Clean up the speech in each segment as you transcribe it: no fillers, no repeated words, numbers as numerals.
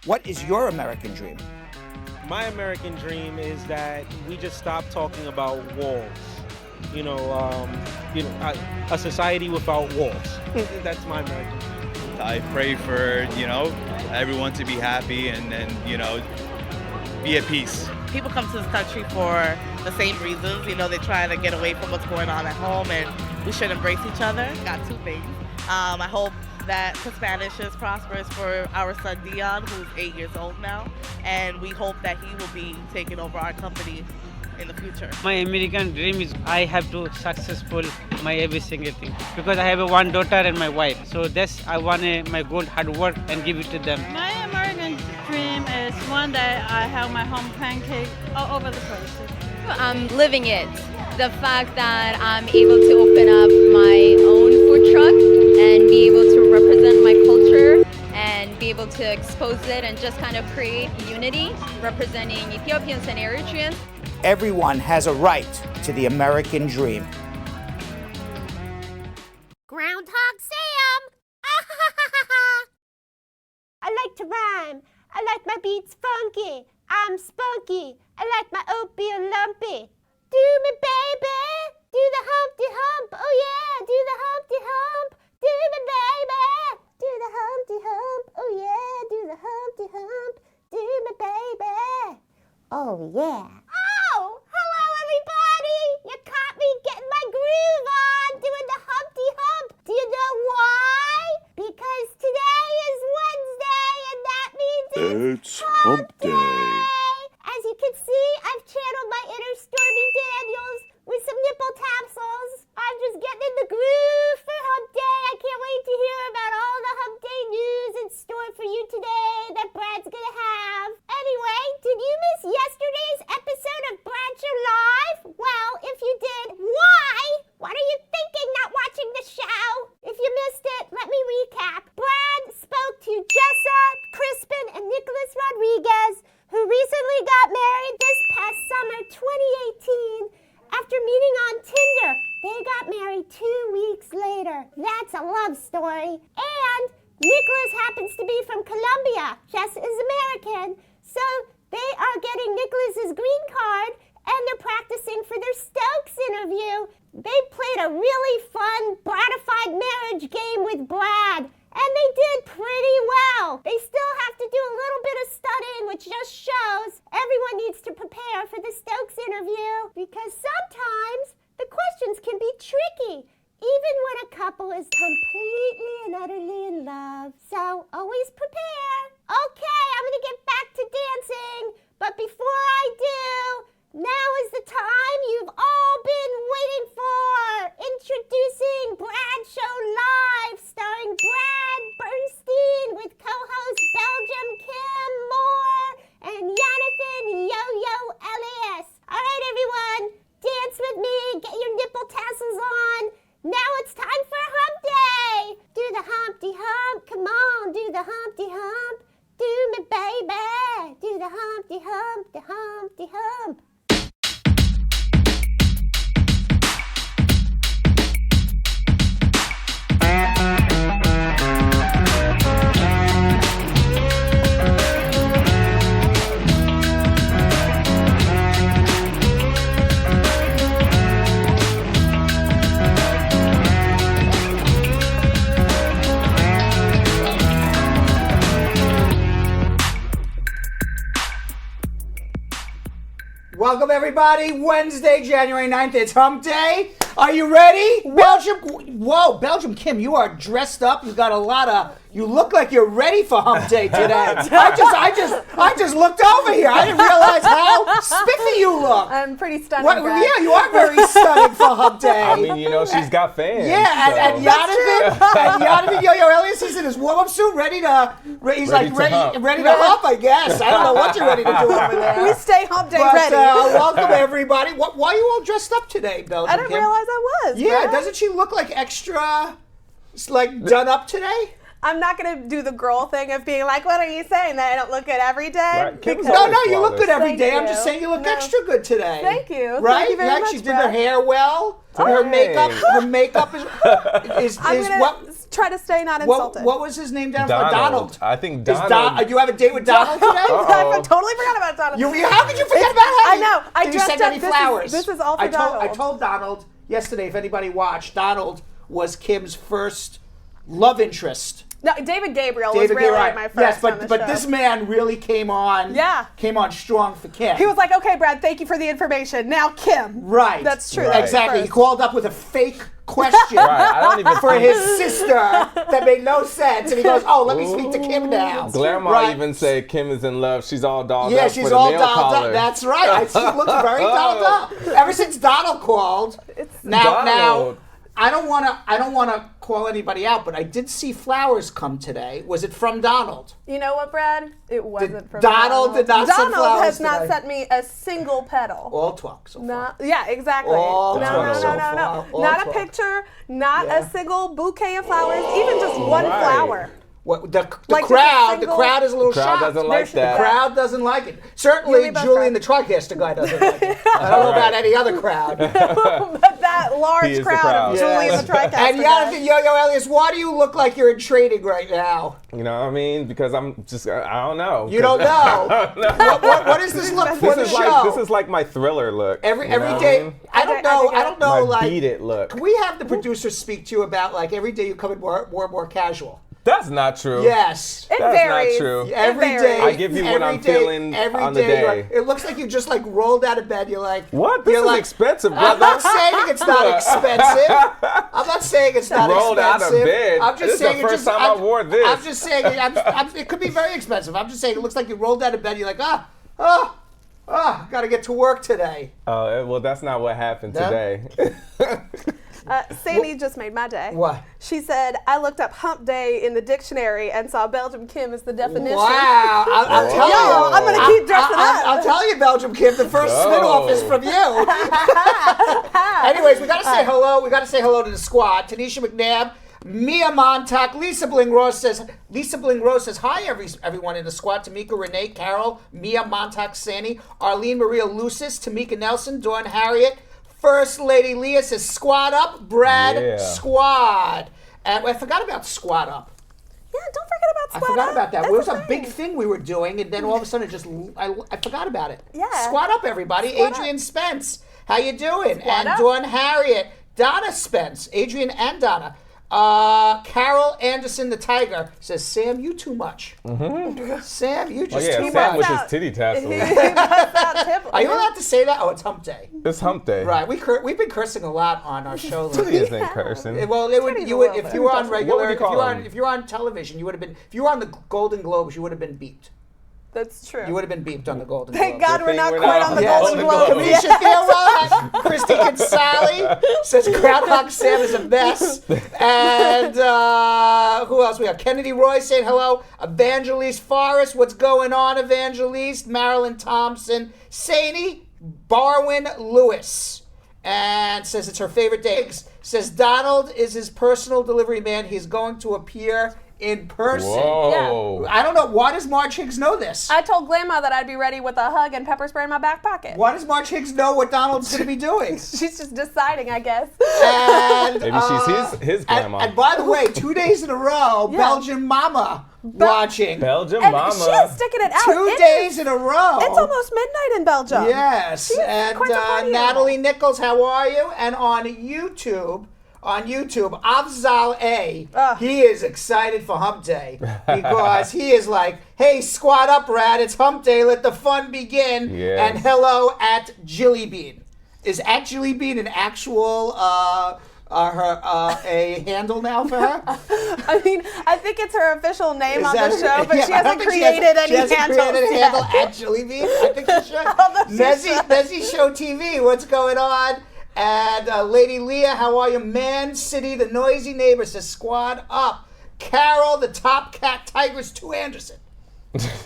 What is your American dream? My American dream is that we just stop talking about walls. A society without walls. That's my American dream. I pray for, everyone to be happy and be at peace. People come to this country for the same reasons. They try to get away from what's going on at home, and we should embrace each other. Got two things. I hope that Spanish is prosperous for our son Dion, who's 8 years old now, and we hope that he will be taking over our company in the future. My American dream is I have to successful my every single thing because I have a one daughter and my wife. So that's I want my good hard work and give it to them. My American dream is one day I have my home pancake all over the place. I'm living it. The fact that I'm able to open up my own food truck and be able to represent my culture and be able to expose it and just kind of create unity representing Ethiopians and Eritreans. Everyone has a right to the American dream. Groundhog Sam! I like to rhyme. I like my beats funky. I'm spunky. I like my oatmeal lumpy. Do me, baby. Do the Humpty Hump. Oh yeah, do the Humpty Hump. Do me, baby. Do the Humpty Hump. Oh yeah, do the Humpty Hump. Do me, baby. Oh yeah. Oh, hello everybody. You caught me getting my groove on doing the Humpty Hump. Do you know why? Because today is Wednesday and that means it's Hump Day. As you can see, I've channeled my inner Stormy Daniels with some nipple tassels. I'm just getting in the groove for Hump Day. I can't wait to hear about all the Hump Day news in store for you today that Brad's gonna have. Anyway, did you miss yesterday's episode of Bradshire Live? Well, if you did, why? What are you thinking not watching the show? If you missed it, let me recap. Brad spoke to Jessa, Crispin, and Nicholas Rodriguez, who recently got married this past summer 2018 after meeting on Tinder. They got married 2 weeks later. That's a love story. And Nicholas happens to be from Colombia. Jess is American. So they are getting Nicholas's green card and they're practicing for their Stokes interview. They played a really fun, bratified marriage game with Brad. And they did pretty well. They still have to do a little bit of studying, which just shows everyone needs to prepare for the Stokes interview because sometimes the questions can be tricky, even when a couple is completely and utterly in love. So always prepare. Okay, I'm gonna get back to dancing, but before I do, now is the time you've all been waiting for. Introducing Bradshaw Live, starring Brad Bernstein with co-host Belgium Kim Moore and Yonathan Yo-Yo Elias. All right, everyone, dance with me. Get your nipple tassels on. Now it's time for Hump Day. Do the Humpty Hump. Come on, do the Humpty Hump. Do me, baby. Do the Humpty Hump, the Humpty Hump. Welcome, everybody. Wednesday, January 9th. It's Hump Day. Are you ready? Belgium Kim, you are dressed up. You got a lot of. You look like you're ready for Hump Day today. I just looked over here. I didn't realize how spiffy you look. I'm pretty stunning. Yeah, you are very stunning for Hump Day. I mean, she's got fans. Yeah, and Yonathan Yo-Yo Elias, he's in his warm-up suit, ready to hump, I guess. I don't know what you're ready to do over there. We stay Hump Day ready. Welcome, everybody. Why are you all dressed up today, Belgium I didn't Kim? realize I was. Yeah, Brad. doesn't she look like extra, done up today? I'm not going to do the girl thing of being like, what are you saying, that I don't look good every day? Right. No, you look good every Thank day. I'm you. just saying you look extra good today. Thank you. Right? Thank you very much, she did Brad. her hair well. Her makeup is I'm gonna what? try to stay not insulted. What was his name down? Donald. I think Donald. You have a date with Donald today? I totally forgot about Donald. How could you forget about him? I know. I Did you dressed send up. any flowers? This is all for Donald. I told Donald yesterday, if anybody watched, Donald was Kim's first love interest. No, David Gabriel was really my first. Yes, on the but show. this man really came on. Yeah. Came on strong for Kim. He was like, okay, Brad, thank you for the information. Now Kim. Right. That's true. Right. Exactly. He called up with a fake question I don't even for his sister that made no sense, and he goes, "Oh, let me speak to Kim now." Grandma even said Kim is in love. She's all dolled up. Yeah, she's for the all nail dolled collar. up. That's right. She looks very dolled up. Ever since Donald called. Now, I don't want to call anybody out, but I did see flowers come today. Was it from Donald? You know what, Brad? It wasn't from Donald. Did not send flowers Donald has not today. sent me a single petal. All talk so far. Yeah, exactly. All No. All Not talk. a picture, not a single bouquet of flowers, even just one flower. What, the Like crowd, just a the crowd is a little The crowd shocked. doesn't like The that. crowd doesn't like it. You Certainly, and me both, Julian, Brad. the TriCaster guy, doesn't like it. I don't know about any other crowd. But that He large is the crowd crowd. of Julian the TriCaster And guy. Yonathan, Yo-Yo, Elias, why do you look like you're in training right now? You know what I mean? Because I'm just, I don't know. You don't know. What is this look for the show? This is like my Thriller look. Every you know day. what I don't know. My Like, Beat It look. can we have the producers speak to you about like every day you come in more casual? That's not true. Yes. It That's varies. not true. Every day. I give you what every I'm day, feeling every on the day, you're day. like- it looks like you just like rolled out of bed. You're like, What? This you're is like, expensive, I'm brother. not saying it's not expensive. I'm not saying it's not Rolled out expensive. of bed. I'm just This is saying the first time I wore this. I'm just saying it could be very expensive. I'm just saying it looks like you rolled out of bed. You're like, gotta get to work today. Well, that's not what happened No? today. Sandy just made my day. What? She said, I looked up hump day in the dictionary and saw Belgium Kim as the definition. Wow. I'll tell Yo, you. I'm going to keep dressing up. I'll tell you, Belgium Kim, the first spin-off is from you. Anyways, we got to say hello. We got to say hello to the squad. Tanisha McNabb, Mia Montauk, Lisa Bling-Rose says, hi, everyone in the squad. Tamika, Renee, Carol, Mia Montauk, Sandy, Arlene Maria Lucis, Tamika Nelson, Dawn Harriet, First Lady Leah says, squad up, Brad, squad. And I forgot about squad up. Yeah, don't forget about squad up. I forgot about that. That's It was a a big thing we were doing, and then all of a sudden I forgot about it. Yeah. Squad up, everybody. Squad Adrian Spence, how you doing? Squad And up. Dawn Harriet, Donna Spence, Adrian and Donna. Carol Anderson, the Tiger, says, Sam, you too much. Mm-hmm. Sam, you just too Sam much. with his titty tassels. Are you allowed to say that? Oh, it's hump day. It's hump day. Right. We've been cursing a lot on our show. Titty isn't cursing. Well, it would, you would, if you were on regular, if you were on television, you would have been. If you were on the Golden Globes, you would have been beeped. That's true. You would have been beeped on the Golden Thank Globes. God we're not we're quite not on the Yes. Golden Globes. Kamisha Theowell, Christy Kinsale says Groundhog Sam is a mess. And who else we have? Kennedy Roy saying hello. Evangeliste Forrest, what's going on, Evangeliste? Marilyn Thompson. Saney Barwin Lewis. And says it's her favorite day. Says Donald is his personal delivery man. He's going to appear in person. Whoa. I don't know. Why does Marge Higgs know this? I told Grandma that I'd be ready with a hug and pepper spray in my back pocket. Why does Marge Higgs know what Donald's going to be doing? She's just deciding, I guess. And, Maybe she's his grandma. And by the way, 2 days in a row, Yeah. Belgian Mama watching. Belgium And mama. she is sticking it out. 2 days in a row. It's almost midnight in Belgium. Yes. She's And quite a party Natalie Nichols, how are you? And on YouTube, Afzal A, he is excited for Hump Day because he is like, hey, squad up, Brad. It's Hump Day. Let the fun begin. Yes. And hello at Jilly Bean. Is at Jilly Bean an actual a handle now for her? I mean, I think it's her official name Is on that the show, but yeah, she I don't hasn't think created any she hasn't handles created a yet. handle at Jilly Bean. I think she should. Although she Nezzy Show TV, what's going on? And Lady Leah, how are you? Man City, the noisy neighbor says squad up. Carol, the Top Cat Tigress 2 Anderson.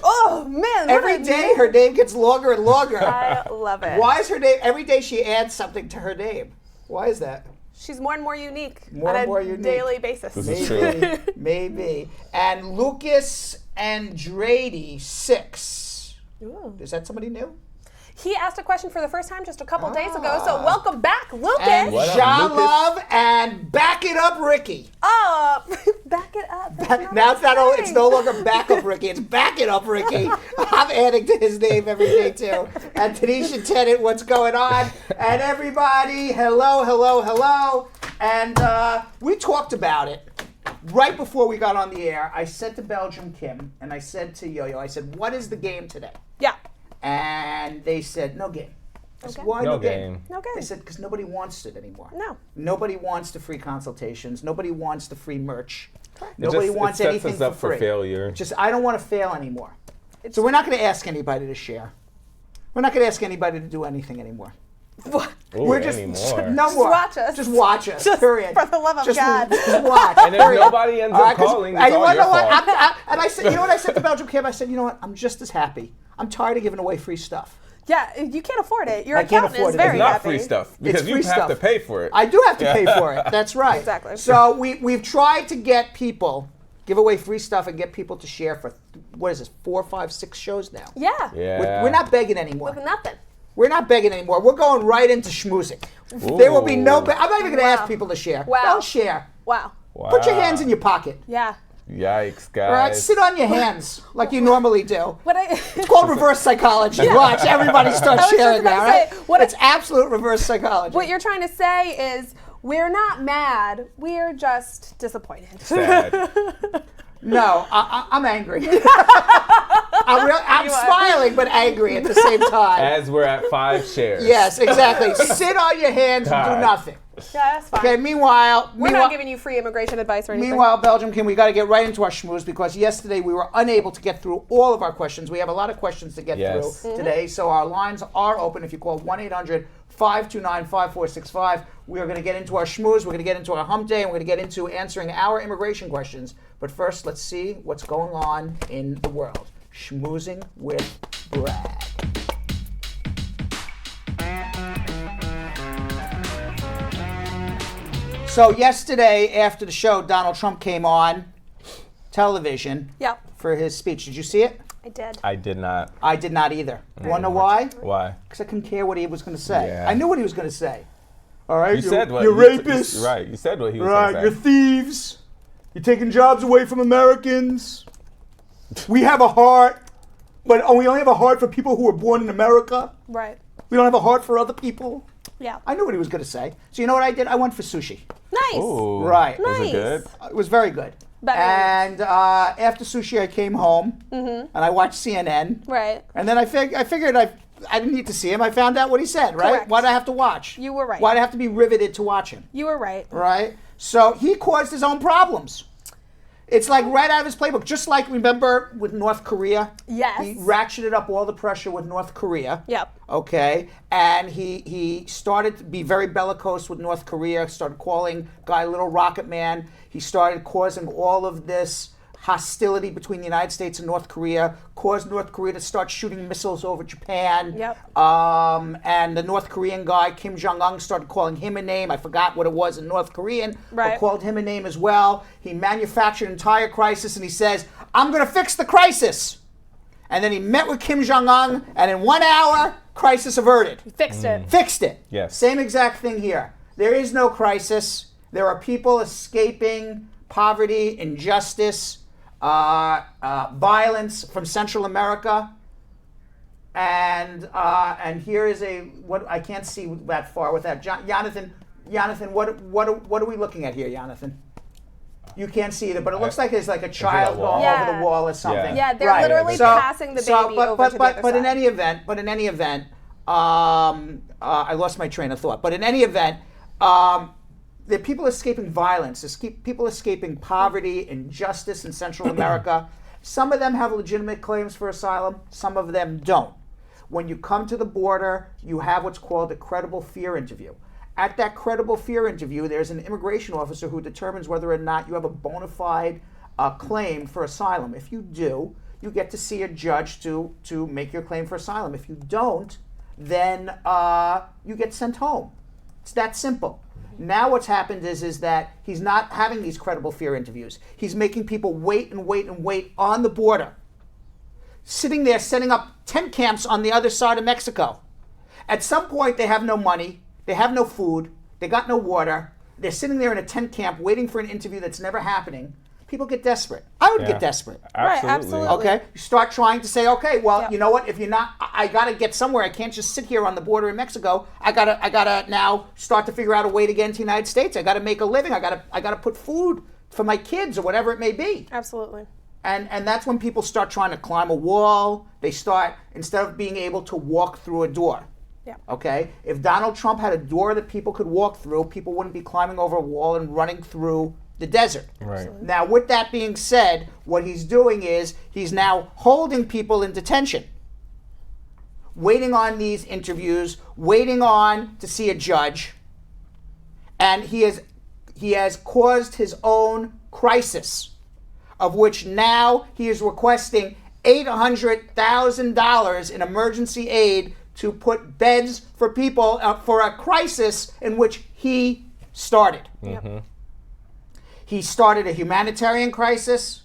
Oh, man. Every day her name gets longer and longer. I love it. Why is her name? Every day she adds something to her name. Why is that? She's more and more unique More on and a more unique. daily basis. This is true. Maybe. And Lucas Andrade 6. Ooh. Is that somebody new? He asked a question for the first time just a couple days ago, so welcome back, Lucas. And What up, Ja Lucas? Love and Back It Up Up Ricky. Oh, back it up. Now it's no longer Backup Ricky. It's Back It Up Ricky. I'm adding to his name every day too. And Tanisha Tennant, what's going on? And everybody, hello. And we talked about it right before we got on the air. I said to Belgium Kim and I said to Yo-Yo, I said, what is the game today? Yeah. And they said, no game. I said, Okay. why No no game? game. No game. They said, because nobody wants it anymore. No. Nobody wants the free consultations. Nobody wants the free merch. Correct. Nobody It wants sets anything us up for free. failure. Just, I don't want to fail anymore. So we're not going to ask anybody to share. We're not going to ask anybody to do anything anymore. Ooh, We're just anymore. no more. watch us. Just watch us. Just period. for the love of just, God. Just watch. And if period. nobody ends All up right, 'cause- calling, and it's all you wanna your know what? fault. And I said, you know what I said to Belgium Kim? I said, you know what? I'm just as happy. I'm tired of giving away free stuff. Yeah, you can't afford it. Your I can't accountant afford is it. very It's not happy. free stuff because you free have stuff. to pay for it. I do have to pay for it. That's right. Exactly. So we've tried to get people, give away free stuff and get people to share for, what is this, 4, 5, 6 shows now. Yeah. Yeah. We're not begging anymore. With nothing. We're not begging anymore. We're going right into schmoozing. There will be no. Ooh. I'm not even going to Wow. ask people to share. Wow. Don't share. Wow. Put your hands in your pocket. Yeah. Yikes, guys. All right, sit on your hands like you normally do. What I It's called reverse psychology. Watch, everybody start I was just sharing about now, to right? say, what It's absolute reverse psychology. what you're trying to say is we're not mad. We're just disappointed. Sad. No, I'm angry. I'm smiling but angry at the same time. As we're at 5 shares. Yes, exactly. Sit on your hands and do God. nothing. Yeah, that's fine. Okay, meanwhile, We're not giving you free immigration advice or anything. Meanwhile, Belgium Kim, we got to get right into our schmooze because yesterday we were unable to get through all of our questions. We have a lot of questions to get Yes. through today, so our lines are open. If you call 1-800-529-5465, we are going to get into our schmooze. We're going to get into our hump day, and we're going to get into answering our immigration questions. But first, let's see what's going on in the world. Schmoozing with Brad. So yesterday, after the show, Donald Trump came on television Yep. for his speech. Did you see it? I did. I did not. I did not either. You want to know why? Why? Because I couldn't care what he was going to say. Yeah. I knew what he was going to say. All right, You said what? You're rapists. Right. You said what he was Right, going you're to say. thieves. You're taking jobs away from Americans. We have a heart, but we only have a heart for people who were born in America. Right. We don't have a heart for other people. Yeah. I knew what he was going to say. So you know what I did? I went for sushi. Nice. Ooh. Right. Was Nice. it good? It was very good. Better. And after sushi, I came home and I watched CNN. Right. And then I figured I didn't need to see him. I found out what he said, right? Correct. Why'd I have to watch? You were right. Why'd I have to be riveted to watch him, You were right. right? So he caused his own problems. It's like right out of his playbook. Just like, remember, with North Korea? Yes. He ratcheted up all the pressure with North Korea. Yep. Okay, and he started to be very bellicose with North Korea, started calling Guy Little Rocket Man. He started causing all of this hostility between the United States and North Korea, caused North Korea to start shooting missiles over Japan. Yep. And the North Korean guy, Kim Jong-un, started calling him a name. I forgot what it was in North Korean, Right. but called him a name as well. He manufactured an entire crisis, and he says, I'm going to fix the crisis. And then he met with Kim Jong-un, and in 1 hour, crisis averted. Fixed it. Fixed it. Yes. Same exact thing here. There is no crisis. There are people escaping poverty, injustice, violence from Central America. And here is what I can't see that far with that. Yonathan, what are we looking at here, Yonathan? You can't see it, but it looks like there's like a child wall? going Yeah. over the wall or something. Yeah, they're Right. literally So- passing the baby over to the other but in side. any event, I lost my train of thought. But in any event, there are people escaping violence, people escaping poverty, injustice in Central America. Some of them have legitimate claims for asylum. Some of them don't. When you come to the border, you have what's called a credible fear interview. At that credible fear interview, there's an immigration officer who determines whether or not you have a bona fide claim for asylum. If you do, you get to see a judge to make your claim for asylum. If you don't, then you get sent home. It's that simple. Now what's happened is that he's not having these credible fear interviews. He's making people wait and wait and wait on the border. Sitting there setting up tent camps on the other side of Mexico. At some point, they have no money. They have no food. They got no water. they're sitting there in a tent camp waiting for an interview that's never happening, people get desperate. I would get desperate. Right, absolutely. Okay? You start trying to say, okay, well, you know what? If you're not, I got to get somewhere. I can't just sit here on the border in Mexico. I gotta now start to figure out a way to get into the United States. I got to make a living. I got to put food for my kids or whatever it may be. Absolutely. And that's when people start trying to climb a wall. They start, instead of being able to walk through a door. Yeah. Okay? If Donald Trump had a door that people could walk through, people wouldn't be climbing over a wall and running through the desert. Right. Now, with that being said, what he's doing is he's now holding people in detention, waiting on these interviews, waiting on to see a judge, and he has caused his own crisis, of which now he is requesting $800,000 in emergency aid to put beds for people for a crisis in which he started. Mm-hmm. He started a humanitarian crisis.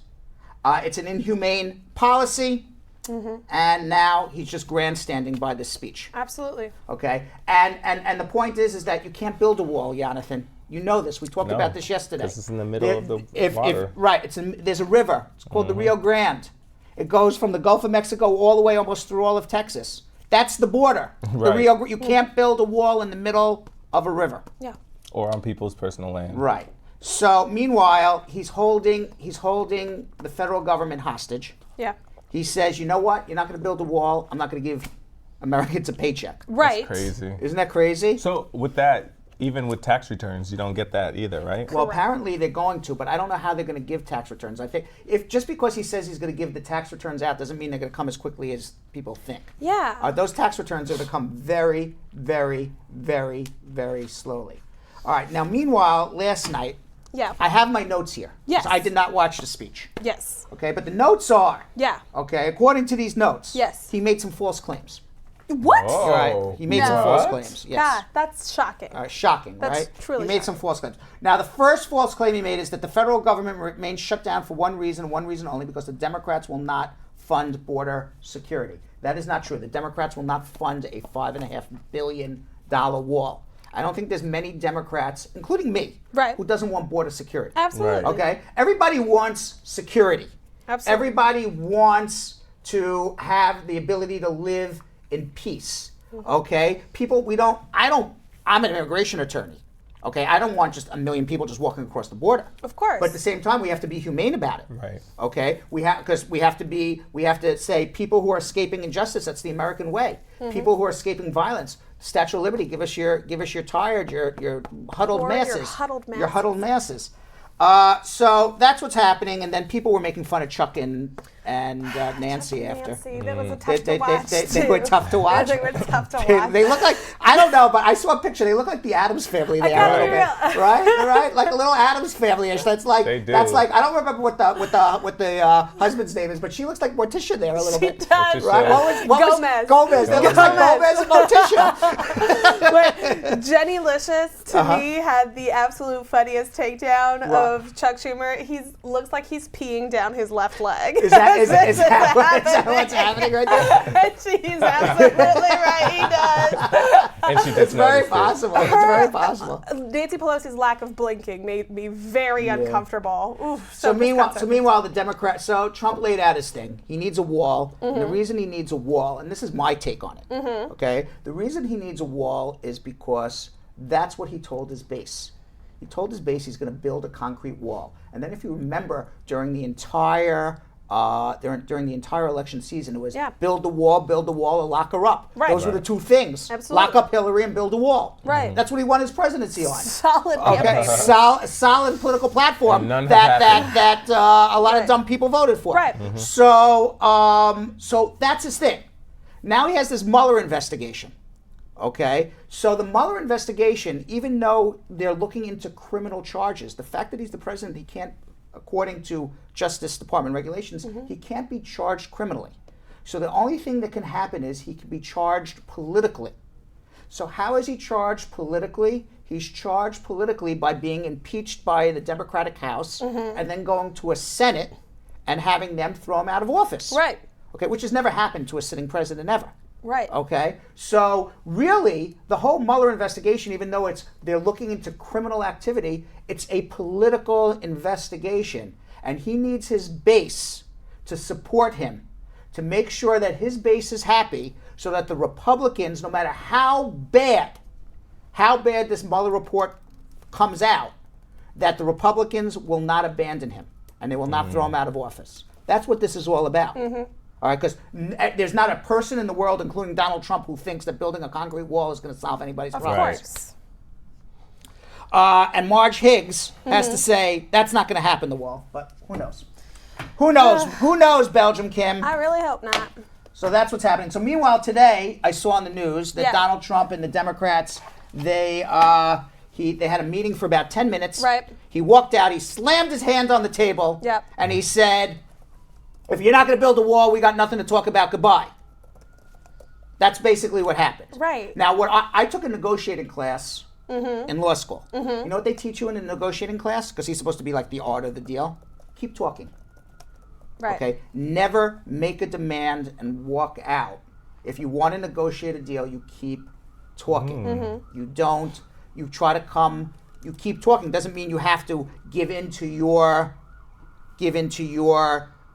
It's an inhumane policy. Mm-hmm. And now he's just grandstanding by this speech. Absolutely. Okay? And the point is that you can't build a wall, Yonathan. You know this. We talked about this yesterday. Because it's in the middle of the water. Right. There's a river. It's called the Rio Grande. It goes from the Gulf of Mexico all the way almost through all of Texas. That's the border. Right. The Rio. You can't build a wall in the middle of a river. Yeah. Or on people's personal land. Right. So meanwhile, he's holding the federal government hostage. Yeah. He says, you know what? You're not going to build a wall. I'm not going to give Americans a paycheck. Right. That's crazy. Isn't that crazy? So with that, even with tax returns, you don't get that either, right? Well, apparently they're going to, but I don't know how they're going to give tax returns. I think if just because he says he's going to give the tax returns out doesn't mean they're going to come as quickly as people think. Yeah. Those tax returns are going to come very, very, very, very slowly. All right. Now, meanwhile, last night, I have my notes here. Yes. So I did not watch the speech. Yes. Okay, but the notes are. Yeah. Okay, according to these notes. Yes. He made some false claims. What? Whoa. Right. He made some false claims. Yes. Yeah, that's shocking. Shocking, That's right? truly He made some false claims. Now, the first false claim he made is that the federal government remains shut down for one reason only, because the Democrats will not fund border security. That is not true. The Democrats will not fund a $5.5 billion wall. I don't think there's many Democrats, including me, who doesn't want border security. Absolutely. Right. Okay? Everybody wants security. Absolutely. Everybody wants to have the ability to live in peace. Okay? I'm an immigration attorney. Okay? I don't want just a million people just walking across the border. Of course. But at the same time, we have to be humane about it. Right. Okay? We have to say people who are escaping injustice, that's the American way. People who are escaping violence, Statue of Liberty, give us your tired, your huddled Or masses. your huddled masses. So that's what's happening, and then people were making fun of Chuck and Nancy after. Nancy, that was a tough to watch. They were tough to watch. They were tough to watch. They look like, I don't know, but I saw a picture. They look like the Addams family. They are a little bit, right? Like a little Addams family-ish. That's like They do. that's like I don't remember what the husband's name is, but she looks like Morticia there a little bit. She does. Right? What was Gomez. Gomez. That looks like Gomez and Morticia. But Jenny Licious, to me, had the absolute funniest takedown of Chuck Schumer. He looks like he's peeing down his left leg. Is that what's happening right there? She's absolutely right. He does. And she It's very possible. It's very possible. Nancy Pelosi's lack of blinking made me very uncomfortable. Oof, So meanwhile, the Democrats. So Trump laid out his thing. He needs a wall, and the reason he needs a wall, and this is my take on it. Okay, the reason he needs a wall is because that's what he told his base. He told his base he's going to build a concrete wall, and then if you remember, during the entire election season, it was build the wall, or lock her up. Right. Those were the two things. Absolutely. Lock up Hillary and build a wall. Right. That's what he won his presidency on. Solid Okay, campaign. solid political platform And none have that a lot of dumb people voted for. Right. So that's his thing. Now he has this Mueller investigation. Okay, so the Mueller investigation, even though they're looking into criminal charges, the fact that he's the president, he can't, according to Justice Department regulations, he can't be charged criminally. So the only thing that can happen is he can be charged politically. So how is he charged politically? He's charged politically by being impeached by the Democratic House and then going to a Senate and having them throw him out of office. Right. Okay, which has never happened to a sitting president ever. Right. Okay? So really, the whole Mueller investigation, even though they're looking into criminal activity, it's a political investigation. And he needs his base to support him, to make sure that his base is happy, so that the Republicans, no matter how bad this Mueller report comes out, that the Republicans will not abandon him and they will not throw him out of office. That's what this is all about. All right, because there's not a person in the world, including Donald Trump, who thinks that building a concrete wall is going to solve anybody's problems. Of course. And Marge Higgs has to say that's not going to happen, the wall. But who knows? Who knows? Who knows, Belgium Kim? I really hope not. So that's what's happening. So meanwhile, today I saw on the news that Donald Trump and the Democrats, they had a meeting for about 10 minutes. Right. He walked out. He slammed his hand on the table. Yep. And he said, "If you're not going to build a wall, we got nothing to talk about. Goodbye." That's basically what happened. Right. Now, what I took a negotiating class in law school. You know what they teach you in a negotiating class? Because he's supposed to be like the art of the deal. Keep talking. Right. Okay. Never make a demand and walk out. If you want to negotiate a deal, you keep talking. You don't. You try to come. You keep talking. Doesn't mean you have to give into your,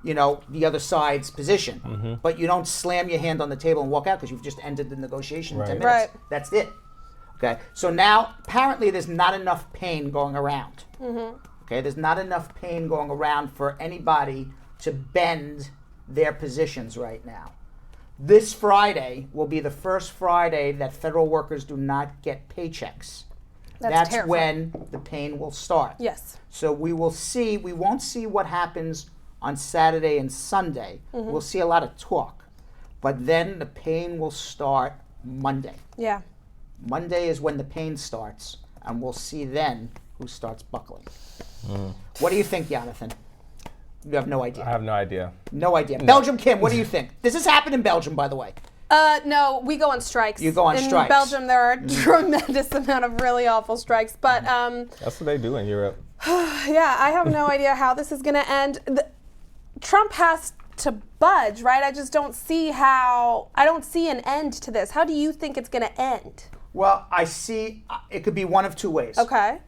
the other side's position. But you don't slam your hand on the table and walk out because you've just ended the negotiation in 10 minutes. Right. That's it. Okay. So now apparently there's not enough pain going around. Okay. There's not enough pain going around for anybody to bend their positions right now. This Friday will be the first Friday that federal workers do not get paychecks. That's terrifying. when the pain will start. Yes. So we won't see what happens on Saturday and Sunday. We'll see a lot of talk. But then the pain will start Monday. Yeah. Monday is when the pain starts, and we'll see then who starts buckling. What do you think, Yonathan? You have no idea. I have no idea. No idea. Belgium Kim, what do you think? Does this happen in Belgium, by the way? No, we go on strikes. You go on strikes. In Belgium, there are a tremendous amount of really awful strikes. But that's what they do in Europe. yeah, I have no idea how this is going to end. Trump has to budge, right? I just don't see I don't see an end to this. How do you think it's going to end? Well, I see it could be one of two ways. Okay.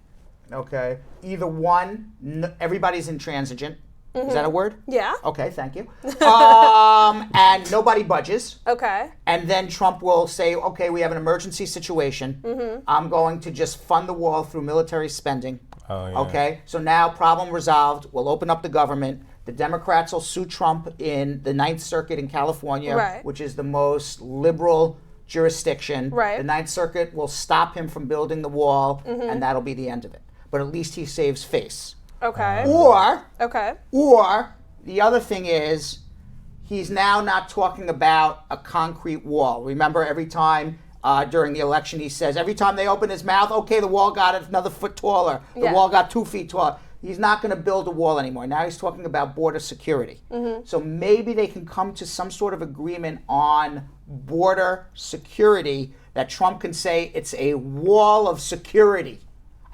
Either one, everybody's intransigent. Is that a word? Yeah. Okay, thank you. And nobody budges. Okay. And then Trump will say, okay, we have an emergency situation. I'm going to just fund the wall through military spending. Oh, yeah. Okay, so now problem resolved. We'll open up the government. The Democrats will sue Trump in the Ninth Circuit in California, which is the most liberal jurisdiction. Right. The Ninth Circuit will stop him from building the wall, and that'll be the end of it. But at least he saves face. Okay. Or The other thing is, he's now not talking about a concrete wall. Remember, every time during the election, he says, every time they open his mouth, okay, the wall got another foot taller. The wall got 2 feet taller. He's not going to build a wall anymore. Now he's talking about border security. Mm-hmm. So maybe they can come to some sort of agreement on border security that Trump can say it's a wall of security.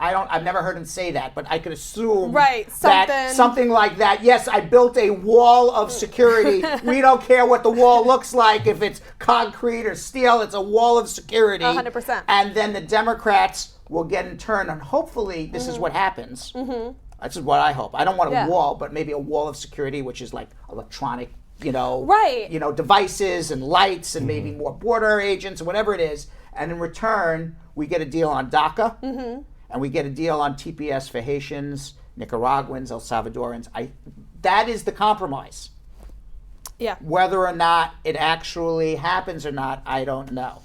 I've never heard him say that, but I could assume that something like that. Yes, I built a wall of security. We don't care what the wall looks like, if it's concrete or steel, it's a wall of security. 100%. And then the Democrats will get in turn, and hopefully this is what happens. Mm-hmm. This is what I hope. I don't want a wall, but maybe a wall of security, which is like electronic, devices and lights and maybe more border agents or whatever it is. And in return, we get a deal on DACA. Mm-hmm. And we get a deal on TPS for Haitians, Nicaraguans, El Salvadorans. That is the compromise. Yeah. Whether or not it actually happens or not, I don't know.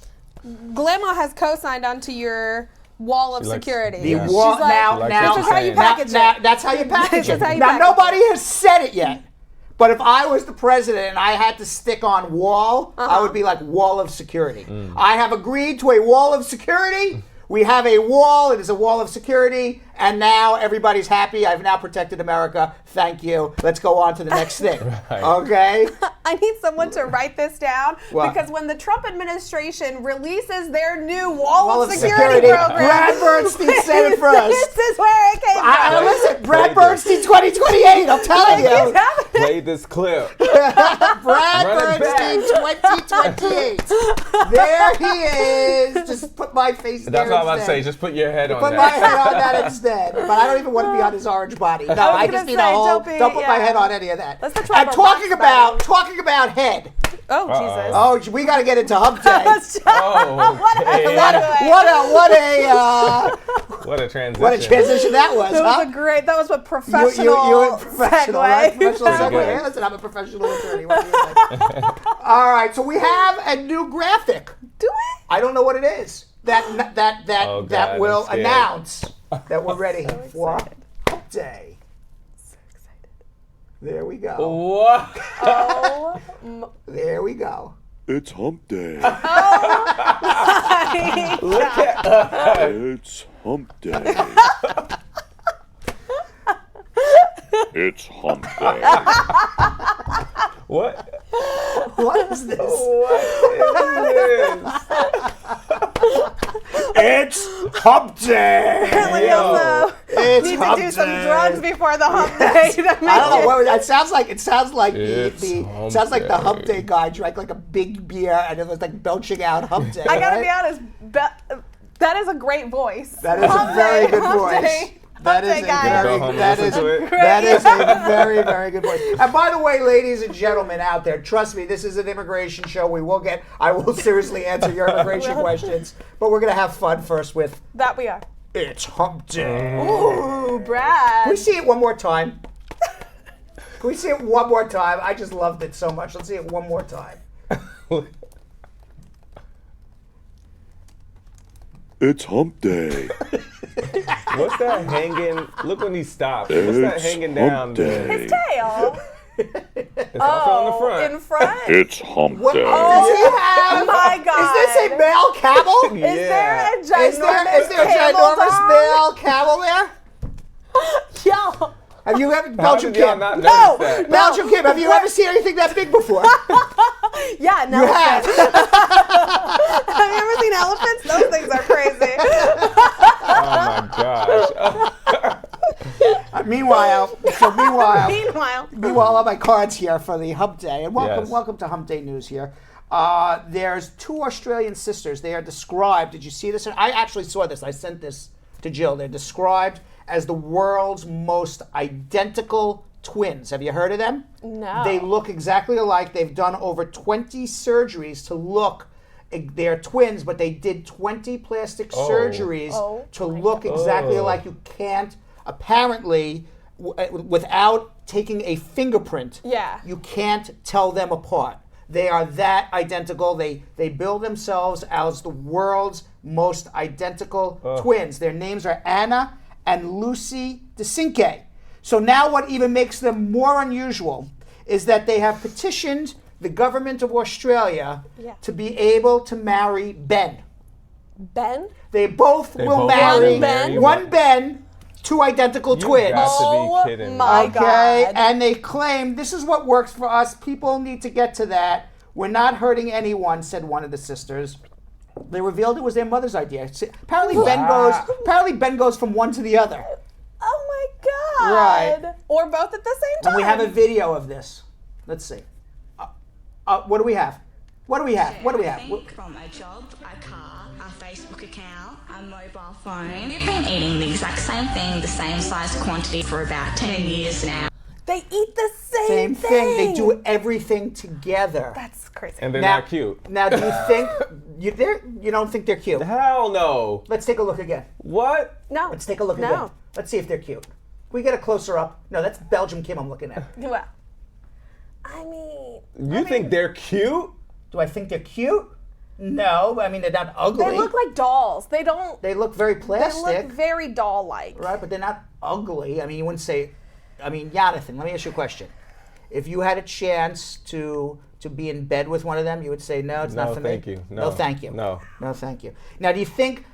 Grandma has co-signed onto your wall of security. The wall. Now, this is how you package it. That's how you package it. Now, nobody has said it yet. But if I was the president and I had to stick on wall, I would be like wall of security. I have agreed to a wall of security. We have a wall. It is a wall of security. And now everybody's happy. I've now protected America. Thank you. Let's go on to the next thing. Okay? I need someone to write this down. Because when the Trump administration releases their new wall of security program. Brad Bernstein said it first. This is where it came from. Listen, Brad Bernstein 2028. I'm telling you. Play this clip. Brad Run it Bernstein 2028. There he is. Just put my face there. That's what I'm about to instead. say. Just put your head on Put that. my head on that instead. But I don't even want to be on his orange body. No, I just need a whole. Don't put my head on any of that. Let's not try And to talking rock about head. Oh, Jesus. Oh, we got to get into Hump Day. Oh, okay. What a transition. What a transition that was. That huh? was a great. That was a professional. You professional, segue. right? Professional segue. good. Hey, listen, I'm a professional attorney. What do you think? All right, so we have a new graphic. Do it. I don't know what it is. That Oh, God, that will I'm scared. announce that we're ready for Hump Day. So excited. There we go. What? Oh. There we go. It's Hump Day. Look at us. It's Hump Day. It's Hump Day. What? What is this? What is this? It's Hump Day. Apparently, also It's need Hump to do some Day. drugs before the Hump Day. To make I don't know it. what it sounds like. It sounds like It's the Hump the Hump Day. Day guy drank like a big beer and it was like belching out Hump Day. I gotta right? be honest. That is a great voice. That is Hump a very Day, good Hump voice. Day. That Hump is Day a guy. very, Go home and that listen is to it. that is a very, very good voice. And by the way, ladies and gentlemen out there, trust me, this is an immigration show. I will seriously answer your immigration questions, but we're gonna have fun first with That we are. It's Hump Day. Ooh, Brad. Can we see it one more time? Can we see it one more time? I just loved it so much. Let's see it one more time. It's Hump Day. What's that hanging? Look when he stops. What's that It's hanging Hump down Day. there? His tail. It's also on the front. In front. It's Hump What Day. does he have? Oh my God. Is this a male camel? Yeah. Is there a Is ginormous there a camel ginormous dog? male camel there? Yo. Have you ever How Belgium did y'all Kim? not No. notice that? Belgium Kim, have you ever seen anything that big before? Yeah, no. You have. Have you ever seen elephants? Those things are crazy. Oh my gosh. Meanwhile, Meanwhile. on my cards here for the Hump Day, and Yes. welcome to Hump Day News here. There's two Australian sisters. They are described. Did you see this? I actually saw this. I sent this to Jill. They're described as the world's most identical twins. Have you heard of them? No. They look exactly alike. They've done over 20 surgeries to look. They're twins, but they did 20 plastic surgeries to look exactly alike. You can't, apparently, without taking a fingerprint, you can't tell them apart. They are that identical. They bill themselves as the world's most identical twins. Their names are Anna and Lucy DeCinque. So now what even makes them more unusual is that they have petitioned the government of Australia to be able to marry Ben. Ben? They both will marry one Ben, two identical twins. Got to be kidding me. My Okay, God. and they claim this is what works for us. People need to get to that. We're not hurting anyone, said one of the sisters. They revealed it was their mother's idea. Apparently, Ben goes from one to the other. Oh my God. Right. Or both at the same time. And we have a video of this. Let's see. What do we have? What do we have? What do we have? From a job, a car, a Facebook account, a mobile phone. We've been eating the exact same thing, the same size quantity for about 10 years now. They eat the Same thing. They do everything together. That's crazy. And they're not cute. Now, do you think you don't think they're cute? Hell no. Let's take a look again. What? No. Let's take a look again. Let's see if they're cute. Can we get a closer up? No, that's Belgium Kim I'm looking at. Well, I mean. You think they're cute? Do I think they're cute? No, I mean they're not ugly. They look like dolls. They don't. They look very plastic. They look very doll-like. Right, but they're not ugly. I mean, you wouldn't say. I mean, Yonathan, let me ask you a question. If you had a chance to be in bed with one of them, you would say, no, it's not for me. Thank you. No, thank you. No. No, thank you. Now,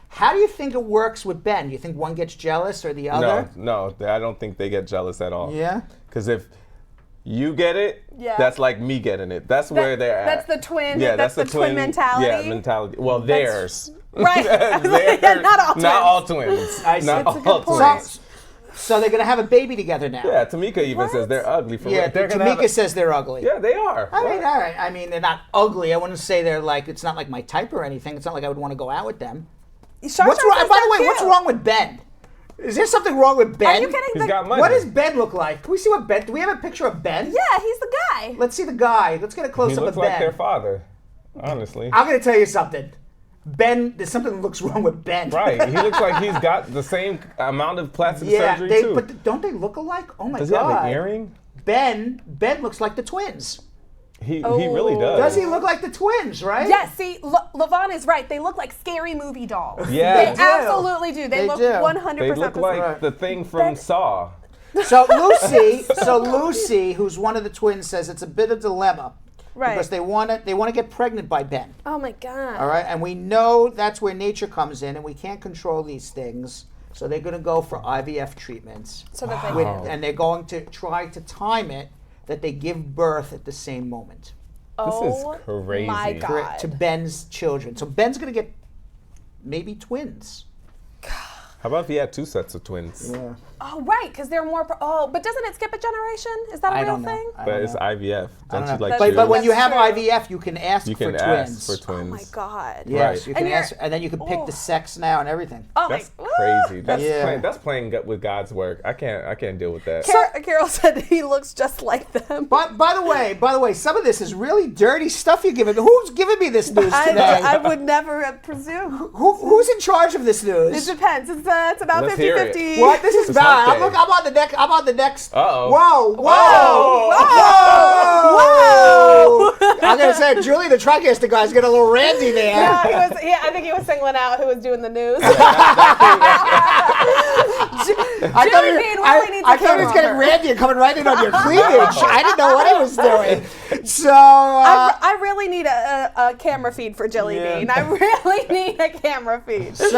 how do you think it works with Ben? Do you think one gets jealous or the other? No, I don't think they get jealous at all. Yeah? Because if you get it, that's like me getting it. That's where they're at. That's the twin. Yeah, that's the twin mentality. Yeah, mentality. Well, theirs. Right. Theirs. Not all twins. Not all twins. I see. Not That's a all good point. twins. So they're gonna have a baby together now. Yeah, Tamika even says they're ugly. Tamika says they're ugly. Yeah, they are. I mean, all right. I mean, they're not ugly. I wouldn't say they're like. It's not like my type or anything. It's not like I would want to go out with them. What's wrong? By the way, what's wrong with Ben? Is there something wrong with Ben? Are you kidding? He's got money. What does Ben look like? Can we see what Ben? Do we have a picture of Ben? Yeah, he's the guy. Let's see the guy. Let's get a close up of Ben. He looks like their father. Honestly. I'm gonna tell you something. Ben, there's something that looks wrong with Ben. Right. He looks like he's got the same amount of plastic surgery too. But don't they look alike? Oh my God. Does he have an earring? Ben looks like the twins. He really does. Does he look like the twins, right? Yes, see, Levon is right. They look like scary movie dolls. Yeah. They absolutely do. They look 100% They look like the thing from Saw. So Lucy, who's one of the twins, says it's a bit of a dilemma. Right. Because they want to get pregnant by Ben. Oh my God. All right, and we know that's where nature comes in, and we can't control these things. So they're going to go for IVF treatments. So that they can. And they're going to try to time it that they give birth at the same moment. This is crazy. My God. To Ben's children. So Ben's going to get maybe twins. How about if he had two sets of twins? Yeah. Oh, right, because they're more. But doesn't it skip a generation? Is that a real thing? But it's IVF. Don't you like but when you have That's true. IVF, you can ask for twins. Ask for twins. Oh my God. Yes, Right. you can ask, and then you can pick the sex now and everything. Oh That's my. crazy. That's playing with God's work. I can't deal with that. Carol said he looks just like them. But by the way, some of this is really dirty stuff you're giving me. Who's giving me this news today? I would never presume. Who's in charge of this news? It depends. It's about Let's hear 50-50. What? This is bad. I'm on the next. I'm on the next. Uh-oh. Whoa! I'm gonna say, Julie, the TriCaster guy's getting a little randy there. Yeah, I think he was singling out who was doing the news. I thought he was getting randy and coming right in on your cleavage. I didn't know what he was doing. So I really need a camera feed for Jilly Bean. I really need a camera feed. So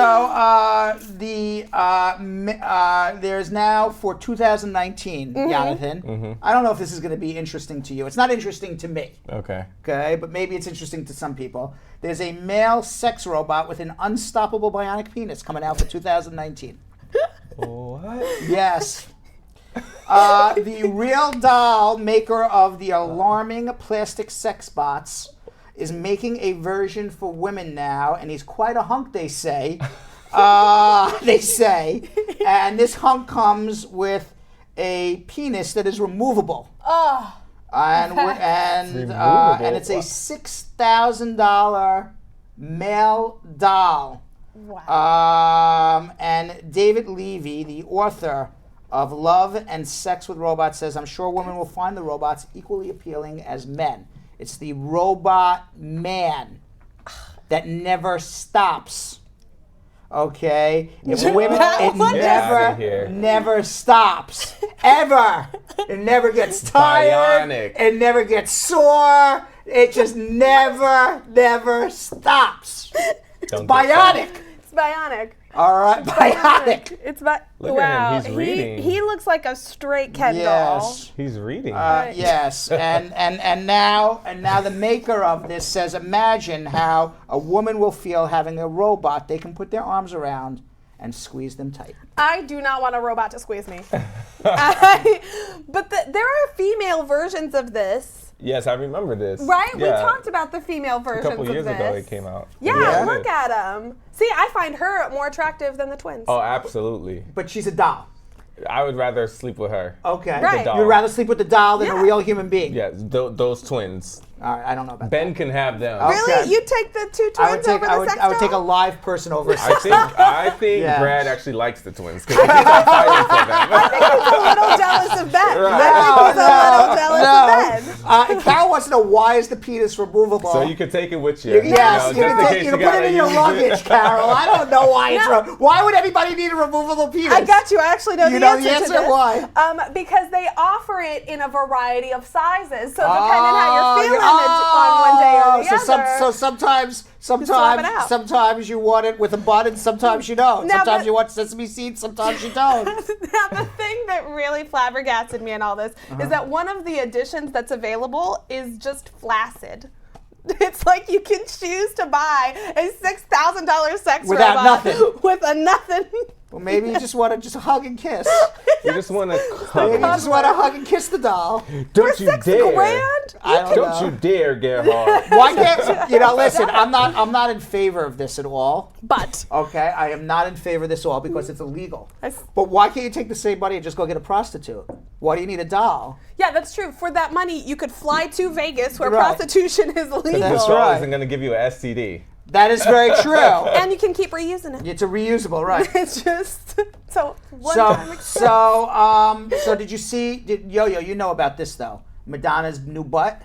there's now for 2019, Yonathan. I don't know if this is going to be interesting to you. It's not interesting to me. Okay. Okay, but maybe it's interesting to some people. There's a male sex robot with an unstoppable bionic penis coming out for 2019. What? Yes. The Real Doll, maker of the alarming plastic sex bots, is making a version for women now, and he's quite a hunk, they say. And this hunk comes with a penis that is removable. Oh. And it's a $6,000 male doll. Wow. And David Levy, the author of Love and Sex with Robots, says, I'm sure women will find the robots equally appealing as men. It's the robot man that never stops. Okay? If women, it never stops. Ever. It never gets tired. Bionic. It never gets sore. It just never stops. It's bionic. It's bionic. All right, bionic. It's Look wow. at him. He's reading. He looks like a straight Ken doll. He's reading. Yes, and now the maker of this says, imagine how a woman will feel having a robot they can put their arms around and squeeze them tight. I do not want a robot to squeeze me. But there are female versions of this. Yes, I remember this. Right? Yeah. We talked about the female versions of this. A couple years ago it came out. Yeah, look at them. See, I find her more attractive than the twins. Oh, absolutely. But she's a doll. I would rather sleep with her. Okay. Right. You'd rather sleep with the doll than a real human being. Yeah, those twins. All right, I don't know about Ben can have them. Really? Okay. You take the two twins over the sex I would take a doll? live person over a I sex doll. think Yeah. Brad actually likes the twins because he keeps on fighting for them. I think he's a little jealous of Ben. Right. I think he's a little jealous of Ben. Carol wants to know, why is the penis removable? So you can take it with you. Yes, you can put it in your luggage, Carol. I don't know why it's why would anybody need a removable penis? I got you. I actually know You the know answer the answer? to this. Why? Because they offer it in a variety of sizes. So depending how you're feeling on one day or the other. So sometimes swap it out. sometimes you want it with a bun, and sometimes you don't. Now, Sometimes you want sesame seeds, sometimes you don't. Now, the thing that really flabbergasted me in all this is that one of the additions that's available is just flaccid. It's like you can choose to buy a $6,000 sex Without robot nothing. with a nothing. Well, maybe you just want to just hug and kiss. You just want to Maybe you just want to hug and kiss the doll. Don't you dare. I Don't you dare, Gerhard. Why can't listen, I'm not in favor of this at all. But okay, I am not in favor of this at all because it's illegal. But why can't you take the same money and just go get a prostitute? Why do you need a doll? Yeah, that's true. For that money, you could fly to Vegas where Right. prostitution is illegal. This doll isn't going to give you an STD. That is very true. And you can keep reusing it. It's a reusable, right? It's just one time. So did you see? Yo-Yo, you know about this though? Madonna's new butt.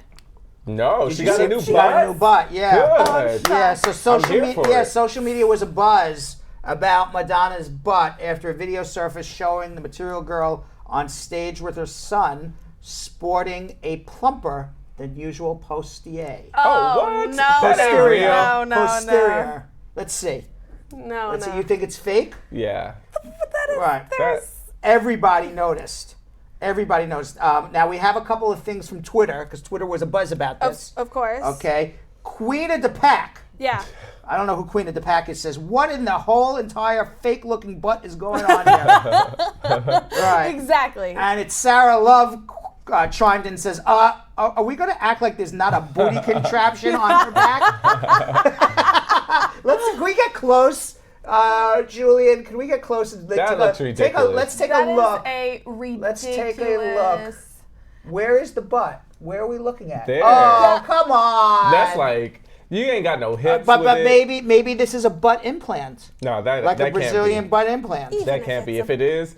No, Did she you got see- a new she butt. got a new butt. Yeah. Good. Yeah. So social here for media. it. Social media was a buzz about Madonna's butt after a video surfaced showing the Material Girl on stage with her son sporting a plumper than usual postier. Oh, what? no. Posterior. No, no, Posterior. Let's see. No, Let's no. see. You think it's fake? Yeah. Right. That- Everybody noticed. Everybody noticed. Now we have a couple of things from Twitter because Twitter was a buzz about this. Of course. Okay. Queen of the Pack. Yeah. I don't know who Queen of the Pack is. Says, what in the whole entire fake-looking butt is going on here? Right. Exactly. And it's Sarah Love chimed in and says, are we going to act like there's not a booty contraption on her back? Can we get close? Julian, can we get close? And That looks ridiculous. Let's take That a is look. a ridiculous. Let's take a look. Where is the butt? Where are we looking at? There. Oh, come on. That's like, you ain't got no hips But with it. maybe this is a butt implant. No, that Like that a Brazilian can't butt implant. be. That can't be. If it is,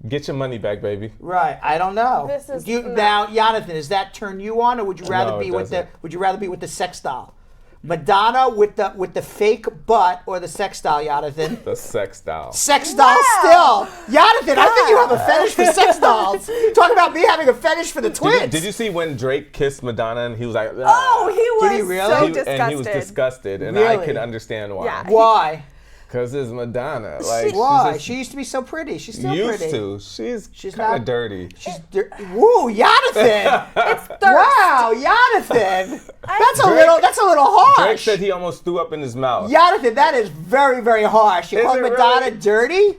get your money back, baby. Right. I don't know. This is Now, Yonathan, does that turn you on, or would you rather No, it be with the doesn't. Would you rather be with the sex doll? Madonna with the fake butt or the sex doll, Yonathan? The sex doll. Sex doll still. Yonathan, I think you have a fetish for sex dolls. Talk about me having a fetish for the twins. Did you see when Drake kissed Madonna and he was like, Oh, he was Did he really? so He- disgusted. and he was disgusted, and Really? I could understand why. Yeah. Why? Because it's Madonna. Like, Why? she's She used to be so pretty. She's still used pretty. to. She's kind not- of dirty. She's woo, Yonathan. It's thirst. Wow, Yonathan. That's a little harsh. Drake said he almost threw up in his mouth. Yonathan, that is very, very harsh. You Is call it Madonna really? dirty?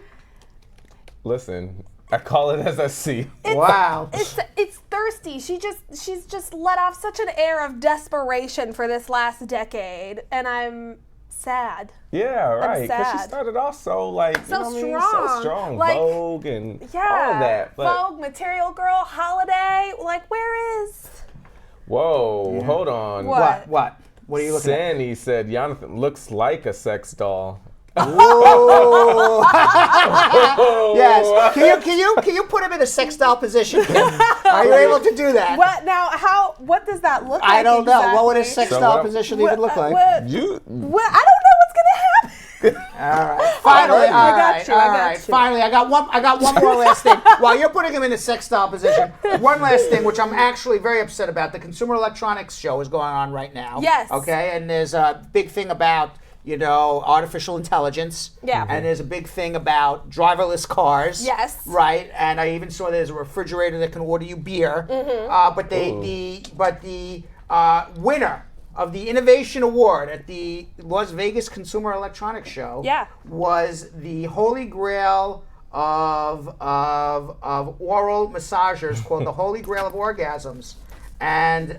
Listen, I call it as I see. Wow. It's thirsty. She's just let off such an air of desperation for this last decade, and I'm sad. Yeah, right. Because she sad. started off so like So you know what I mean? strong. So strong. Like, Vogue and Yeah. all of that. But Vogue, Material Girl, Holiday. Like, where is? whoa, hold on. What? What? What are you looking at? Sandy said Yonathan looks like a sex doll. Ooh. Yes. Can you put him in a sex doll position, Kim? Are you able to do that? What now? What does that look like? I don't know. What would a exactly? sex So doll what- position even look like? You What? I don't know what's gonna happen. All right. Finally, I all got right, you, all I got right. you. Finally, I got one more last thing. While you're putting him in a sex doll position, one last thing, which I'm actually very upset about. The Consumer Electronics Show is going on right now. Yes. Okay, and there's a big thing about artificial intelligence. Yeah. And there's a big thing about driverless cars. Yes. Right. And I even saw there's a refrigerator that can order you beer. Mm-hmm. But the winner of the Innovation Award at the Las Vegas Consumer Electronics Show was the Holy Grail of oral massagers called the Holy Grail of Orgasms. And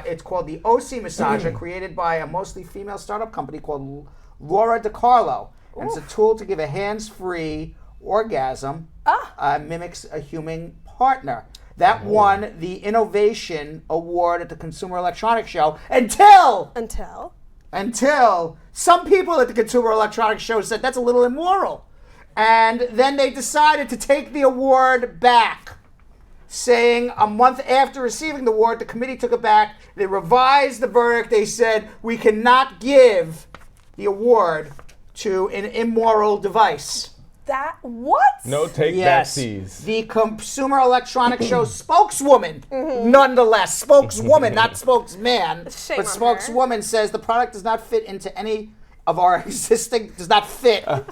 it's called the OC Massager, created by a mostly female startup company called Laura DiCarlo. And it's a tool to give a hands-free orgasm, mimics a human partner. That won the Innovation Award at the Consumer Electronics Show until some people at the Consumer Electronics Show said that's a little immoral. And then they decided to take the award back, saying a month after receiving the award, the committee took it back. They revised the verdict. They said, we cannot give the award to an immoral device. What? No take-backsies. The Consumer Electronics Show spokeswoman, nonetheless, spokeswoman, not spokesman, Shame but on spokeswoman says the product does not fit into any of our existing, does not fit. Come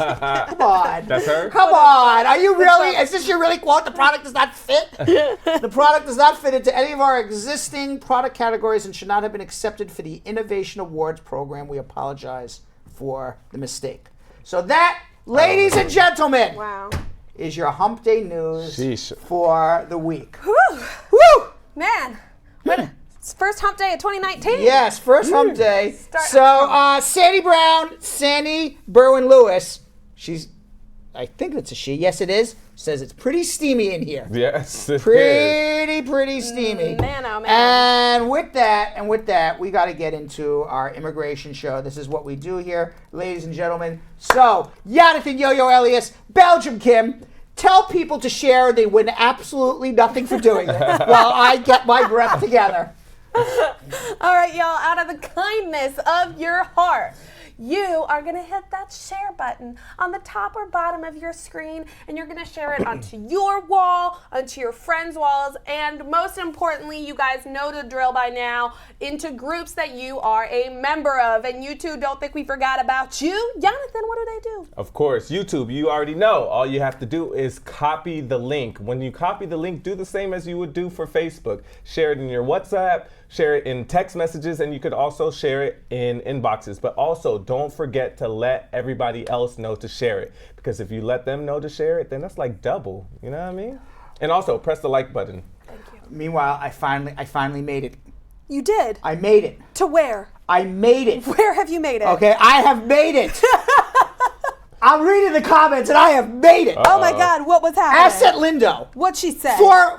on. That's her? Come on. Are you really, is this your really quote? The product does not fit? The product does not fit into any of our existing product categories and should not have been accepted for the Innovation Awards program. We apologize for the mistake. So that, ladies and gentlemen, is your Hump Day news Sheesh. for the week. Woo! Man. It's first Hump Day of 2019. Yes, first Hump Day. So, Sandy Berwin Lewis, I think it's a she. Yes, it is. Says it's pretty steamy in here. Yes, it is. Pretty steamy. Man, oh man. And with that, we got to get into our immigration show. This is what we do here, ladies and gentlemen. So, Yonathan Yo-Yo Elias, Belgium Kim, tell people to share. They win absolutely nothing for doing it while I get my breath together. All right, y'all, out of the kindness of your heart, you are going to hit that share button on the top or bottom of your screen, and you're going to share it onto your wall, onto your friends' walls, and most importantly, you guys know the drill by now, into groups that you are a member of. And you two, don't think we forgot about you. Yonathan, what do they do? Of course, YouTube, you already know. All you have to do is copy the link. When you copy the link, do the same as you would do for Facebook. Share it in your WhatsApp, share it in text messages, and you could also share it in inboxes. But also, don't forget to let everybody else know to share it. Because if you let them know to share it, then that's like double. You know what I mean? And also, press the like button. Thank you. Meanwhile, I finally made it. You did? I made it. To where? I made it. Where have you made it? Okay, I have made it. I'm reading the comments and I have made it. Oh my God, what was happening? Asset Lindo. What'd she say? For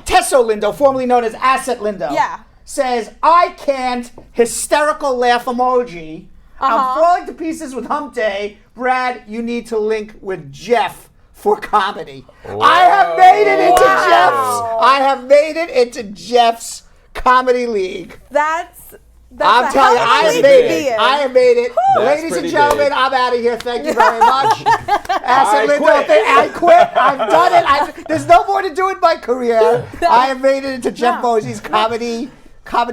Tesso Lindo, formerly known as Asset Lindo. Yeah. Says, I can't, hysterical laugh emoji. I'm falling to pieces with Hump Day. Brad, you need to link with Jeff for comedy. Wow. I have made it into Jeff's. I have made it into Jeff's comedy league. That's I'm telling you, I have made it. I have made it. Ladies and gentlemen, I'm out of here. Thank you very much. I quit. I've done it. There's no more to do in my career. I have made it into Jeff Mosey's comedy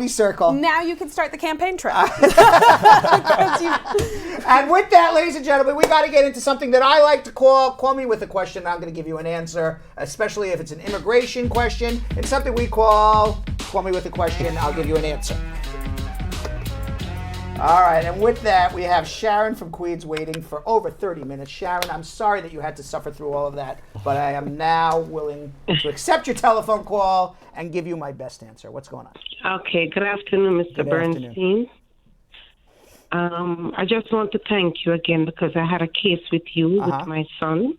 circle. Now you can start the campaign trail. And with that, ladies and gentlemen, we got to get into something that I like to call me with a question. I'm going to give you an answer, especially if it's an immigration question. It's something we call me with a question. I'll give you an answer. All right, and with that, we have Sharon from Queens waiting for over 30 minutes. Sharon, I'm sorry that you had to suffer through all of that, but I am now willing to accept your telephone call and give you my best answer. What's going on? Okay, good afternoon, Mr. Bernstein. I just want to thank you again because I had a case with you with my son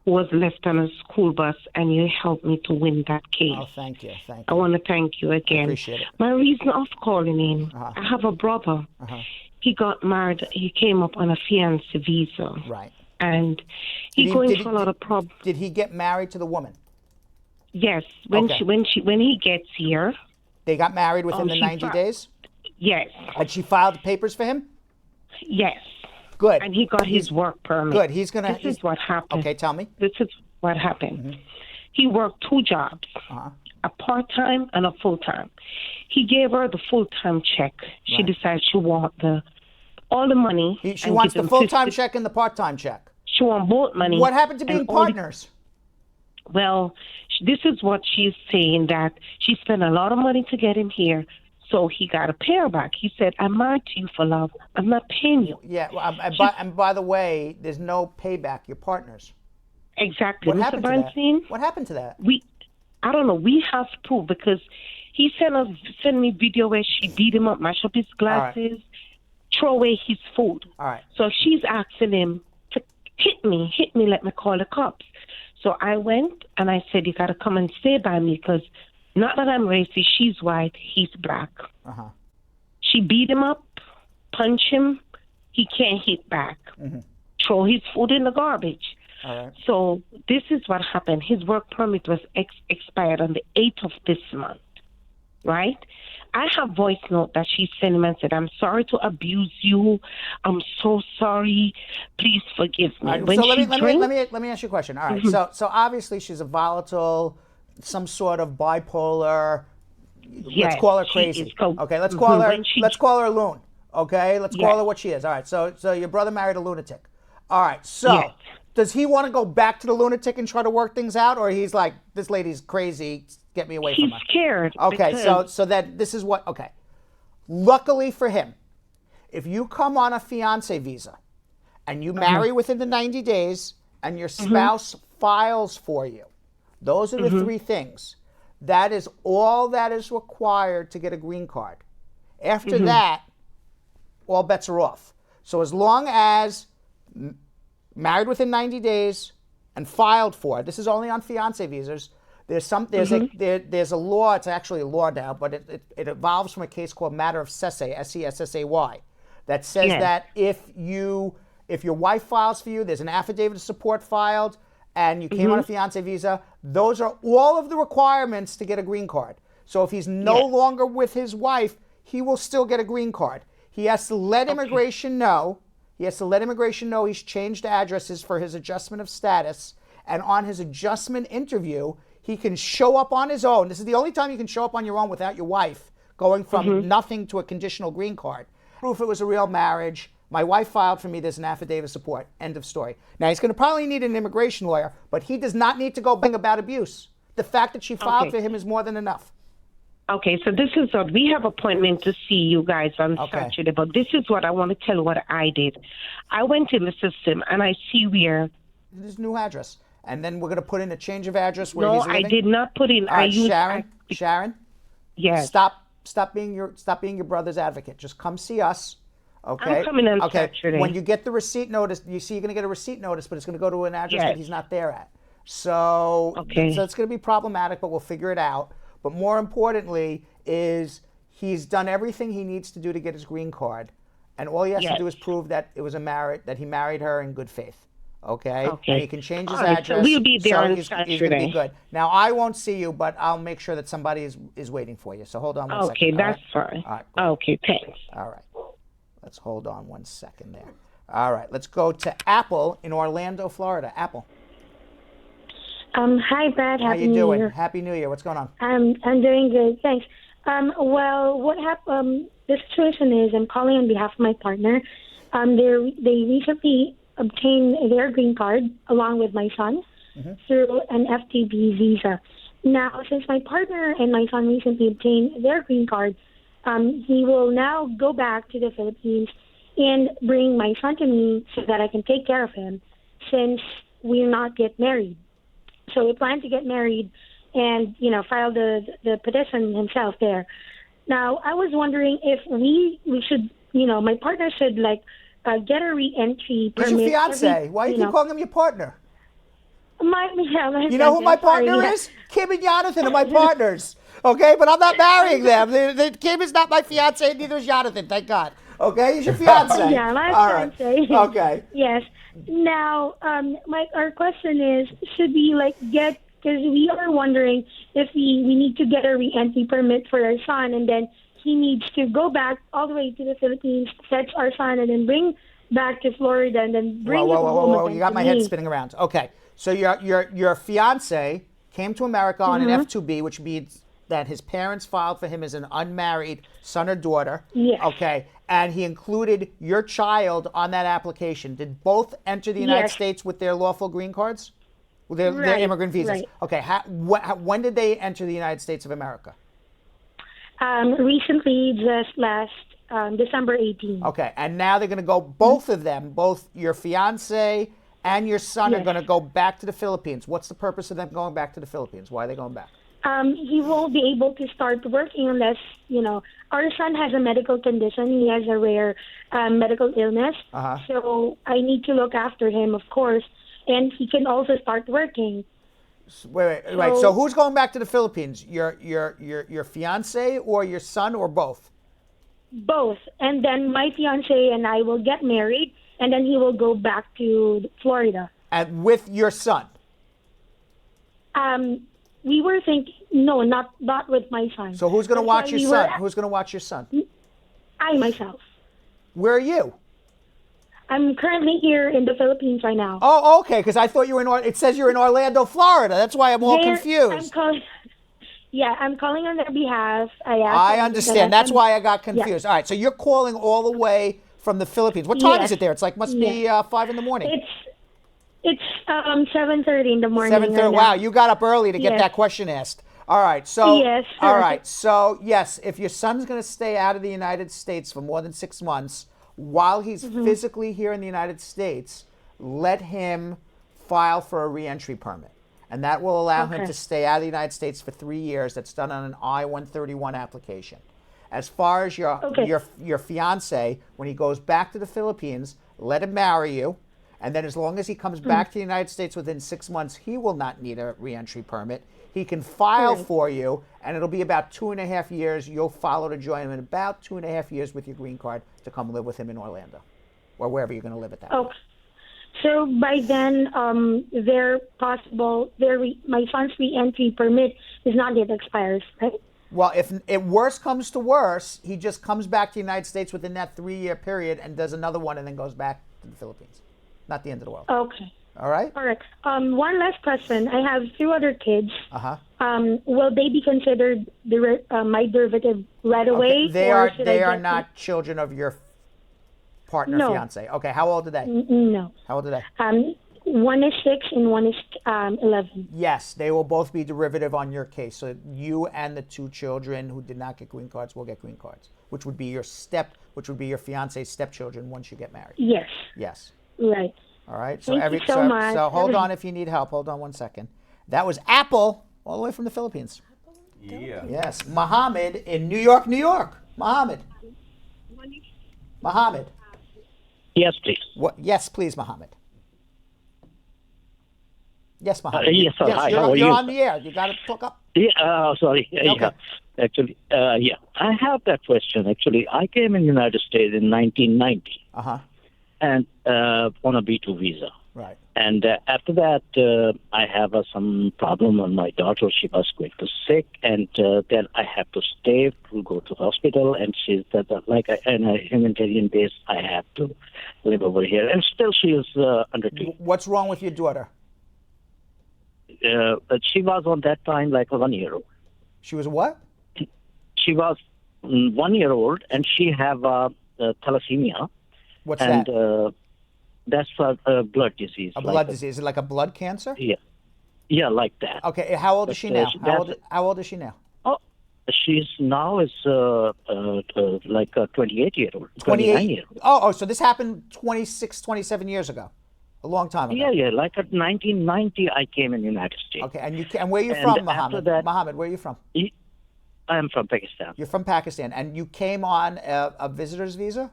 who was left on a school bus, and you helped me to win that case. Oh, thank you. I want to thank you again. I appreciate it. My reason of calling in, I have a brother. He got married. He came up on a fiancé visa. Right. And he's going through a lot of problems. Did he get married to the woman? Yes. When he gets here. They got married within the 90 days? Yes. Had she filed the papers for him? Yes. Good. And he got his work permit. Good. This is what happened. Okay, tell me. This is what happened. He worked 2 jobs, a part-time and a full-time. He gave her the full-time check. She decided she wanted all the money. She wants the full-time check and the part-time check. She wants both money. What happened to being partners? Well, this is what she's saying, that she spent a lot of money to get him here. So he got to pay her back. He said, I'm married to you for love. I'm not paying you. Yeah, and by the way, there's no payback. You're partners. Exactly. What Mr. happened Bernstein, to that? What happened to that? I don't know. We have proof because he sent me video where she beat him up, mash up his glasses, throw away his food. All right. So she's asking him to hit me, let me call the cops. So I went and I said, you got to come and stay by me because not that I'm racist, she's white, he's black. She beat him up, punch him, he can't hit back. Throw his food in the garbage. So this is what happened. His work permit was expired on the 8th of this month, right? I have voice note that she sent him and said, I'm sorry to abuse you. I'm so sorry. Please forgive me. Right, so let me ask you a question. All right. So obviously she's a volatile, some sort of bipolar. Let's call her crazy. Okay. Let's call her a loon. Okay. Let's call her what she is. All right. So your brother married a lunatic. All right. So does he want to go back to the lunatic and try to work things out, or he's like, this lady's crazy, get me away from her? He's scared. Okay. So that this is what. Okay. Luckily for him, if you come on a fiancé visa and you marry within the 90 days and your spouse files for you. Those are the three things. That is all that is required to get a green card. After that, all bets are off. So as long as married within 90 days and filed for, this is only on fiancé visas, there's a law, it's actually a law now, but it evolves from a case called Matter of Sessay, S-E-S-S-A-Y, that says that if your wife files for you, there's an affidavit of support filed, and you came on a fiancé visa, those are all of the requirements to get a green card. So if he's no longer with his wife, he will still get a green card. He has to let immigration know. He has to let immigration know he's changed addresses for his adjustment of status. And on his adjustment interview, he can show up on his own. This is the only time you can show up on your own without your wife, going from nothing to a conditional green card. Proof it was a real marriage. My wife filed for me. There's an affidavit of support. End of story. Now, he's going to probably need an immigration lawyer, but he does not need to go bring about abuse. The fact that she filed for him is more than enough. Okay, so this is what we have appointment to see you guys on Saturday, but this is what I want to tell what I did. I went in the system and I see where his new address, and then we're going to put in a change of address where no, he's living. I did not put in. I used Sharon. Yes. Stop being your brother's advocate. Just come see us. Okay. I'm coming on Saturday. When you get the receipt notice, you're going to get a receipt notice, but it's going to go to an address that he's not there at. So so it's going to be problematic, but we'll figure it out. But more importantly is he's done everything he needs to do to get his green card. And all he has to do is prove that it was that he married her in good faith. Okay? And he can change his address. So we'll be there on he's Saturday. going to be good. Now, I won't see you, but I'll make sure that somebody is waiting for you. So hold on one second. Okay, that's fine. All right, okay, thanks. All right. Let's hold on 1 second there. All right, let's go to Apple in Orlando, Florida. Apple. Hi, Brad. How you doing? Happy New Year. What's going on? I'm doing good, thanks. Well, what happened? The situation is, I'm calling on behalf of my partner. They recently obtained their green card along with my son through an FTB visa. Now, since my partner and my son recently obtained their green card, he will now go back to the Philippines and bring my son to me so that I can take care of him, since we're not yet married. So we plan to get married and, file the petition himself there. Now, I was wondering if we should, my partner should, get a re-entry permit. Who's your fiance? Why do you keep calling him your partner? My you know who my partner is? Kim and Yonathan are my partners. Okay, but I'm not marrying them. Kim is not my fiance, neither is Yonathan, thank God. Okay, he's your fiance. Yeah, my fiance. Right. Okay. Yes. Now, our question is, should we get, because we are wondering if we need to get a re-entry permit for our son, and then he needs to go back all the way to the Philippines, fetch our son, and then bring back to Florida, and then bring him home. Whoa. You got my head spinning around. Okay, so your fiance came to America on an F2B, which means that his parents filed for him as an unmarried son or daughter. Yes. Okay, and he included your child on that application. Did both enter the United States with their lawful green cards? With their immigrant visas? Right. Okay, when did they enter the United States of America? Recently, just last December 18th. Okay, and now they're going to go, both of them, both your fiance and your son are going to go back to the Philippines. What's the purpose of them going back to the Philippines? Why are they going back? He won't be able to start working unless, our son has a medical condition. He has a rare medical illness. So I need to look after him, of course, and he can also start working. Wait. So who's going back to the Philippines? Your fiance or your son, or both? Both. And then my fiance and I will get married, and then he will go back to Florida. And with your son? We were thinking, no, not with my son. So who's going to watch your son? Who's going to watch your son? I myself. Where are you? I'm currently here in the Philippines right now. Oh, okay, because I thought you were it says you're in Orlando, Florida. That's why I'm all confused. I'm calling on their behalf. I understand. That's why I got confused. All right, so you're calling all the way from the Philippines. What time is it there? It's must be 5 in the morning. It's 7:30 in the morning. 7:30. Wow, you got up early to get that question asked. All right, so all right, so yes, if your son's going to stay out of the United States for more than 6 months while he's physically here in the United States, let him file for a reentry permit. And that will allow him Okay. to stay out of the United States for 3 years. That's done on an I-131 application. As far as your fiance, when he goes back to the Philippines, let him marry you. And then as long as he comes back to the United States within 6 months, he will not need a reentry permit. He can file for you, and it'll be about 2.5 years. You'll follow to join him in about 2.5 years with your green card to come live with him in Orlando or wherever you're going to live at that point. Okay. So by then, my son's re-entry permit is not yet expires, right? Well, if worse comes to worse, he just comes back to the United States within that 3-year period and does another one and then goes back to the Philippines. Not the end of the world. Okay. All right? All right. One last question. I have 2 other kids. Uh-huh. Will they be considered my derivative right away? They or are should they I are just- not children of your partner, No. fiance. Okay, how old are they? No. How old are they? One is 6 and one is 11. Yes, they will both be derivative on your case. So you and the 2 children who did not get green cards will get green cards, which would be your fiance's stepchildren once you get married. Yes. Yes. Right. All right. Thank you so much. So hold on if you need help. Hold on one second. That was Apple, all the way from the Philippines. Yeah. Yes. Mohammed in New York, New York. Mohammed. Mohammed. Yes, please. What? Yes, please, Mohammed. Yes, Mohammed. Yes, sir. Hi, you're, how are you're you? on the air. You got to talk up. Yeah, sorry. Okay. Yeah. Actually, yeah. I have that question. Actually, I came in the United States in 1990 Uh-huh. and on a B2 visa. Right. And after that, I have some problem on my daughter. She was quite sick, and then I have to stay to go to hospital. And she's like in a humanitarian base. I have to live over here, and still she is under treatment. What's wrong with your daughter? She was on that time like a 1 year old. She was what? She was 1 year old, and she have thalassemia. What's and, that? That's a blood disease. A blood disease. Is it like a blood cancer? Yeah. Yeah, like that. Okay. How old is she now? How old is she now? Oh, she's now is like a 28-year-old. 28. Oh, so this happened 26, 27 years ago. A long time ago. Yeah. Like at 1990, I came in the United States. Okay. And where are you And from, after Mohammed? that- Mohammed, where are you from? I am from Pakistan. You're from Pakistan, and you came on a visitor's visa?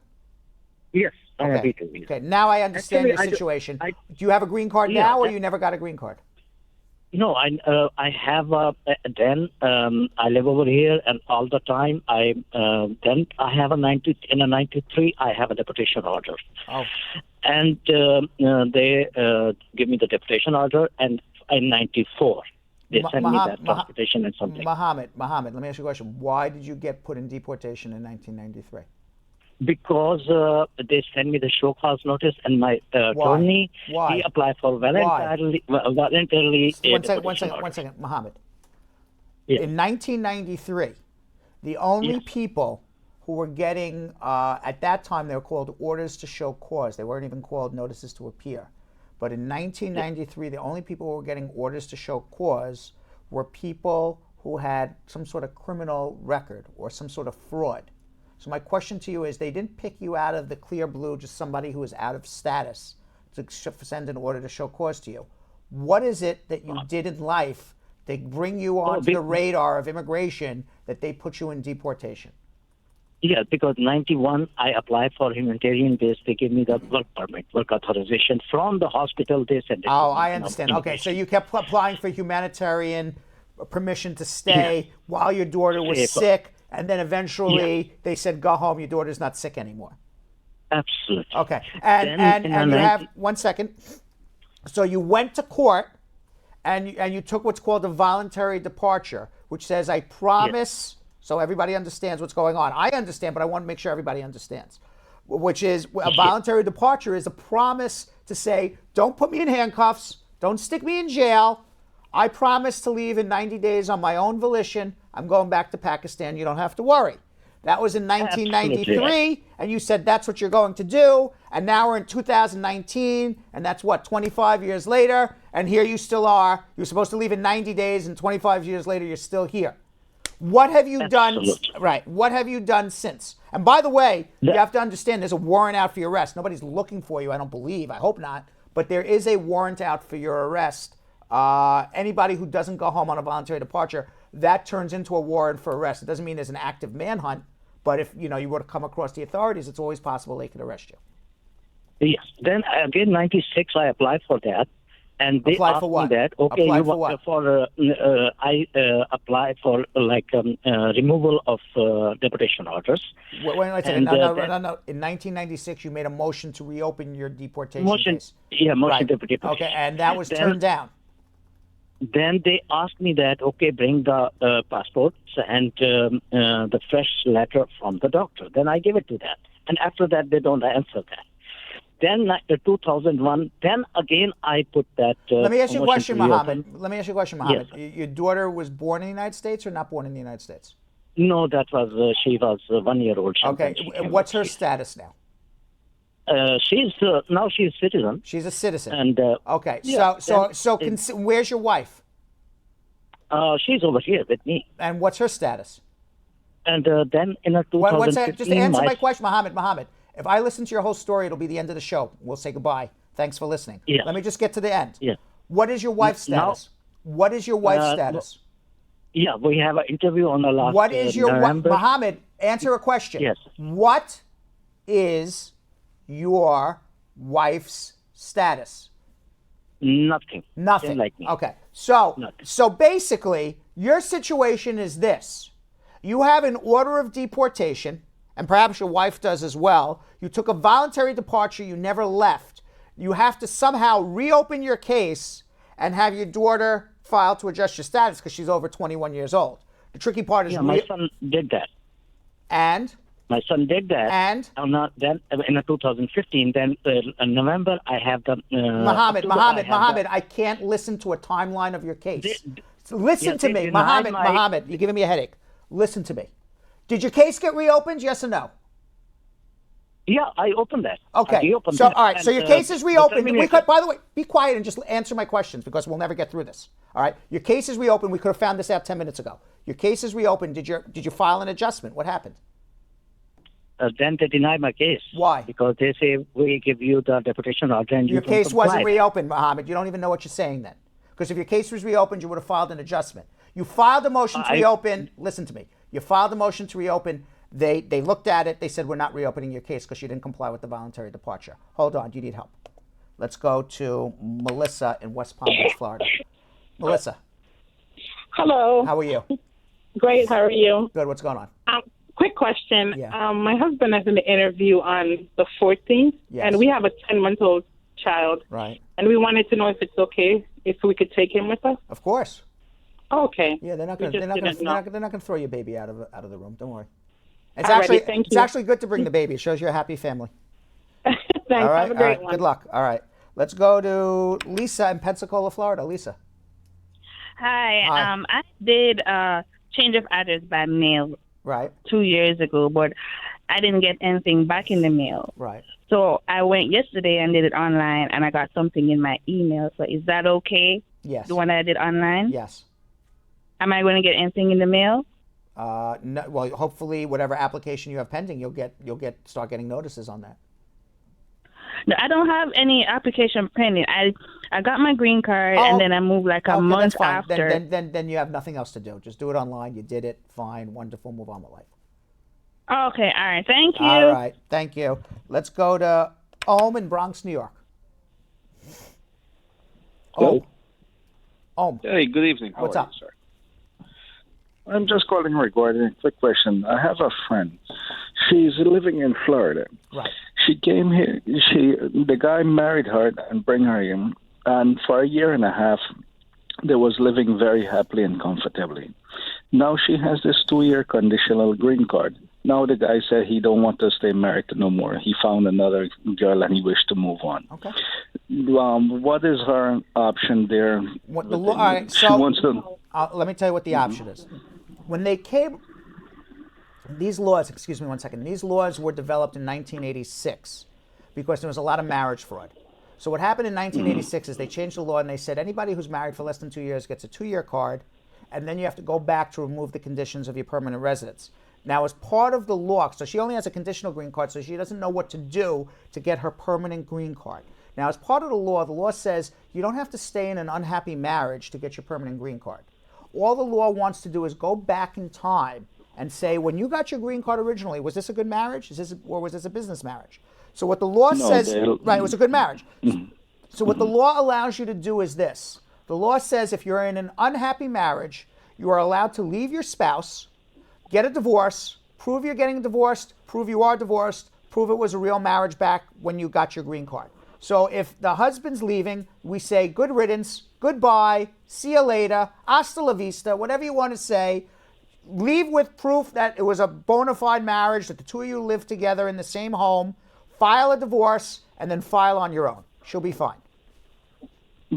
Yes, I have Okay. B2 visa. Okay. Now I understand Actually, your situation. do you have a green card Yeah, now, or that- you never got a green card? No, I have then I live over here, and all the time then I have in a 93 I have a deportation order. Oh. And they give me the deportation order, and in 94 they send me that transportation and something. Mohammed, let me ask you a question. Why did you get put in deportation in 1993? Because they send me the show cause notice, and my attorney, Why? he applied for voluntarily One second, Mohammed. Yeah. In 1993, the only people who were getting, at that time they were called orders to show cause. They weren't even called notices to appear. But in 1993, the only people who were getting orders to show cause were people who had some sort of criminal record or some sort of fraud. So my question to you is, they didn't pick you out of the clear blue, just somebody who is out of status, to send an order to show cause to you. What is it that you did in life to bring you onto the radar of immigration that they put you in deportation? Yeah, because 91 I applied for humanitarian base. They gave me the work permit, work authorization from the hospital. They said. Oh, I understand. Okay, so you kept applying for humanitarian permission to stay while your daughter was sick, and then eventually they said, "Go home. Your daughter's not sick anymore." Absolutely. Okay, and you have 1 second. So you went to court, and you took what's called a voluntary departure, which says, "I promise." So everybody understands what's going on. I understand, but I want to make sure everybody understands. Which is, a voluntary departure is a promise to say, don't put me in handcuffs, don't stick me in jail. I promise to leave in 90 days on my own volition. I'm going back to Pakistan. You don't have to worry. That was in 1993, Absolutely. and you said that's what you're going to do. And now we're in 2019, and that's what, 25 years later, and here you still are. You're supposed to leave in 90 days, and 25 years later, you're still here. What have you done? Right. What have you done since? And by the way, you have to understand there's a warrant out for your arrest. Nobody's looking for you, I don't believe. I hope not. but there is a warrant out for your arrest. Anybody who doesn't go home on a voluntary departure, that turns into a warrant for arrest. It doesn't mean there's an active manhunt, but if you were to come across the authorities, it's always possible they could arrest you. Yes. Then again, 96, I applied for that. And they Applied asked for what? me that, okay, Applied you for want what? I applied for removal of deportation orders. Wait a second. And, No. In 1996, you made a motion to reopen your deportation case. Motion Right. deportation. Okay, and that was Then- turned down. Then they asked me that, okay, bring the passports and the fresh letter from the doctor. Then I give it to that. And after that, they don't answer that. Then 2001, then again I put that. Let me ask you a question, Mohammed. Mohammed. Your daughter was born in the United States or not born in the United States? No, that was she was 1 year old. Okay, what's her status now? She's now she's citizen. She's a citizen. And okay, yeah, where's your wife? She's over here with me. And what's her status? And then in a 2015, What's that? Just answer my question, Mohammed. If I listen to your whole story, it'll be the end of the show. We'll say goodbye. Thanks for listening. Yeah. Let me just get to the end. Yeah. What is your wife's status? What is your wife's status? Yeah, we have an interview on the last. What is your November. Mohammed? Answer a question. Yes. What is your wife's status? Nothing. Nothing. Same like me. Okay. So basically, your situation is this: you have an order of deportation, and perhaps your wife does as well. You took a voluntary departure. You never left. You have to somehow reopen your case and have your daughter file to adjust your status because she's over 21 years old. The tricky part is my son did that. And my son did that. And then in 2015, then in November, I have the Mohammed, October, I can't listen to a timeline of your case. Listen yeah, to they me, denied Mohammed, you're giving me a headache. Listen to me. Did your case get reopened? Yes or no? Yeah, I opened that. Okay. So all right. So your case is reopened. We could, by the way, be quiet and just answer my questions because we'll never get through this. All right. Your case is reopened. We could have found this out 10 minutes ago. Your case is reopened. Did you file an adjustment? What happened? Then they denied my case. Why? Because they say we give you the deportation order and your you case wasn't comply. reopened, Mohammed. You don't even know what you're saying then. Because if your case was reopened, you would have filed an adjustment. You filed a motion to reopen. Listen to me. You filed a motion to reopen. They looked at it. They said, we're not reopening your case because you didn't comply with the voluntary departure. Hold on. You need help. Let's go to Melissa in West Palm Beach, Florida. Melissa. Hello. How are you? Great. How are you? Good. What's going on? Quick question. Yeah. My husband has an interview on the 14th, Yes. and we have a 10-month-old child. Right. And we wanted to know if it's okay if we could take him with us. Of course. Okay. Yeah, they're not We going just didn't know. to throw your baby out of the room. Don't worry. It's Alrighty, thank you. actually good to bring the baby. It shows you're a happy family. Thanks. All right. Have a great All right. one. Good luck. All right. Let's go to Lisa in Pensacola, Florida. Lisa. Hi. Hi. I did a change of address by mail Right. 2 years ago, but I didn't get anything back in the mail. Right. So I went yesterday and did it online, and I got something in my email. So is that okay? Yes. The one that I did online? Yes. Am I going to get anything in the mail? No, well, hopefully, whatever application you have pending, you'll start getting notices on that. No, I don't have any application pending. I got my green card, and then I moved like a month that's fine. after. Then you have nothing else to do. Just do it online. You did it. Fine. Wonderful. Move on with life. Okay. All right. Thank you. All right. Thank you. Let's go to Ohm in Bronx, New York. Ohm. Hey, good evening. How What's are up? you, sir? I'm just calling regarding a quick question. I have a friend. She's living in Florida. Right. She came here. The guy married her and bring her in, and for a year and a half, they was living very happily and comfortably. Now she has this 2-year conditional green card. Now the guy said he don't want to stay married no more. He found another girl and he wished to move on. Okay. What is her option there? All right. She So wants to. let me tell you what the option is. When they came, these laws. Excuse me one second. These laws were developed in 1986 because there was a lot of marriage fraud. So what happened in 1986 is they changed the law and they said anybody who's married for less than 2 years gets a 2-year card, and then you have to go back to remove the conditions of your permanent residence. Now, as part of the law, so she only has a conditional green card, so she doesn't know what to do to get her permanent green card. Now, as part of the law says you don't have to stay in an unhappy marriage to get your permanent green card. All the law wants to do is go back in time and say, when you got your green card originally, was this a good marriage? Or was this a business marriage? So what the law says, right, it was a good marriage. So what the law allows you to do is this. The law says if you're in an unhappy marriage, you are allowed to leave your spouse, get a divorce, prove you're getting divorced, prove you are divorced, prove it was a real marriage back when you got your green card. So if the husband's leaving, we say good riddance, goodbye, see you later, hasta la vista, whatever you want to say. Leave with proof that it was a bona fide marriage, that the two of you live together in the same home, file a divorce, and then file on your own. She'll be fine.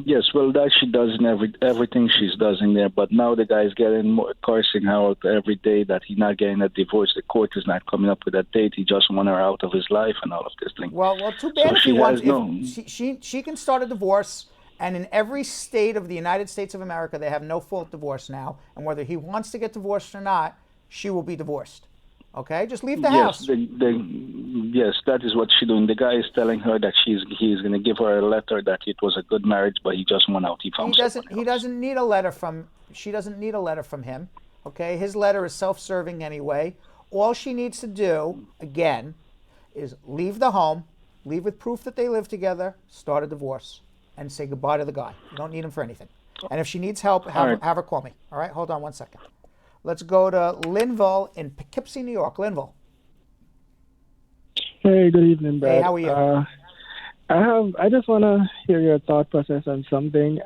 Yes, well, that she does in everything she's does in there. But now the guy's getting more cursing her out every day that he's not getting a divorce. The court is not coming up with a date. He just want her out of his life and all of this thing. Well, too bad so if he wants. She can start a divorce, and in every state of the United States of America, they have no-fault divorce now. And whether he wants to get divorced or not, she will be divorced. Okay, just leave the house. Yes, that is what she's doing. The guy is telling her that he's going to give her a letter that it was a good marriage, but he just went out. He doesn't need a letter from. She doesn't need a letter from him. Okay, his letter is self-serving anyway. All she needs to do, again, is leave the home, leave with proof that they live together, start a divorce, and say goodbye to the guy. You don't need him for anything. And if she needs help, have her call me. All right, hold on one second. Let's go to Linville in Poughkeepsie, New York. Linville. Hey, good evening, Brad. Hey, how are you? I just want to hear your thought process on something.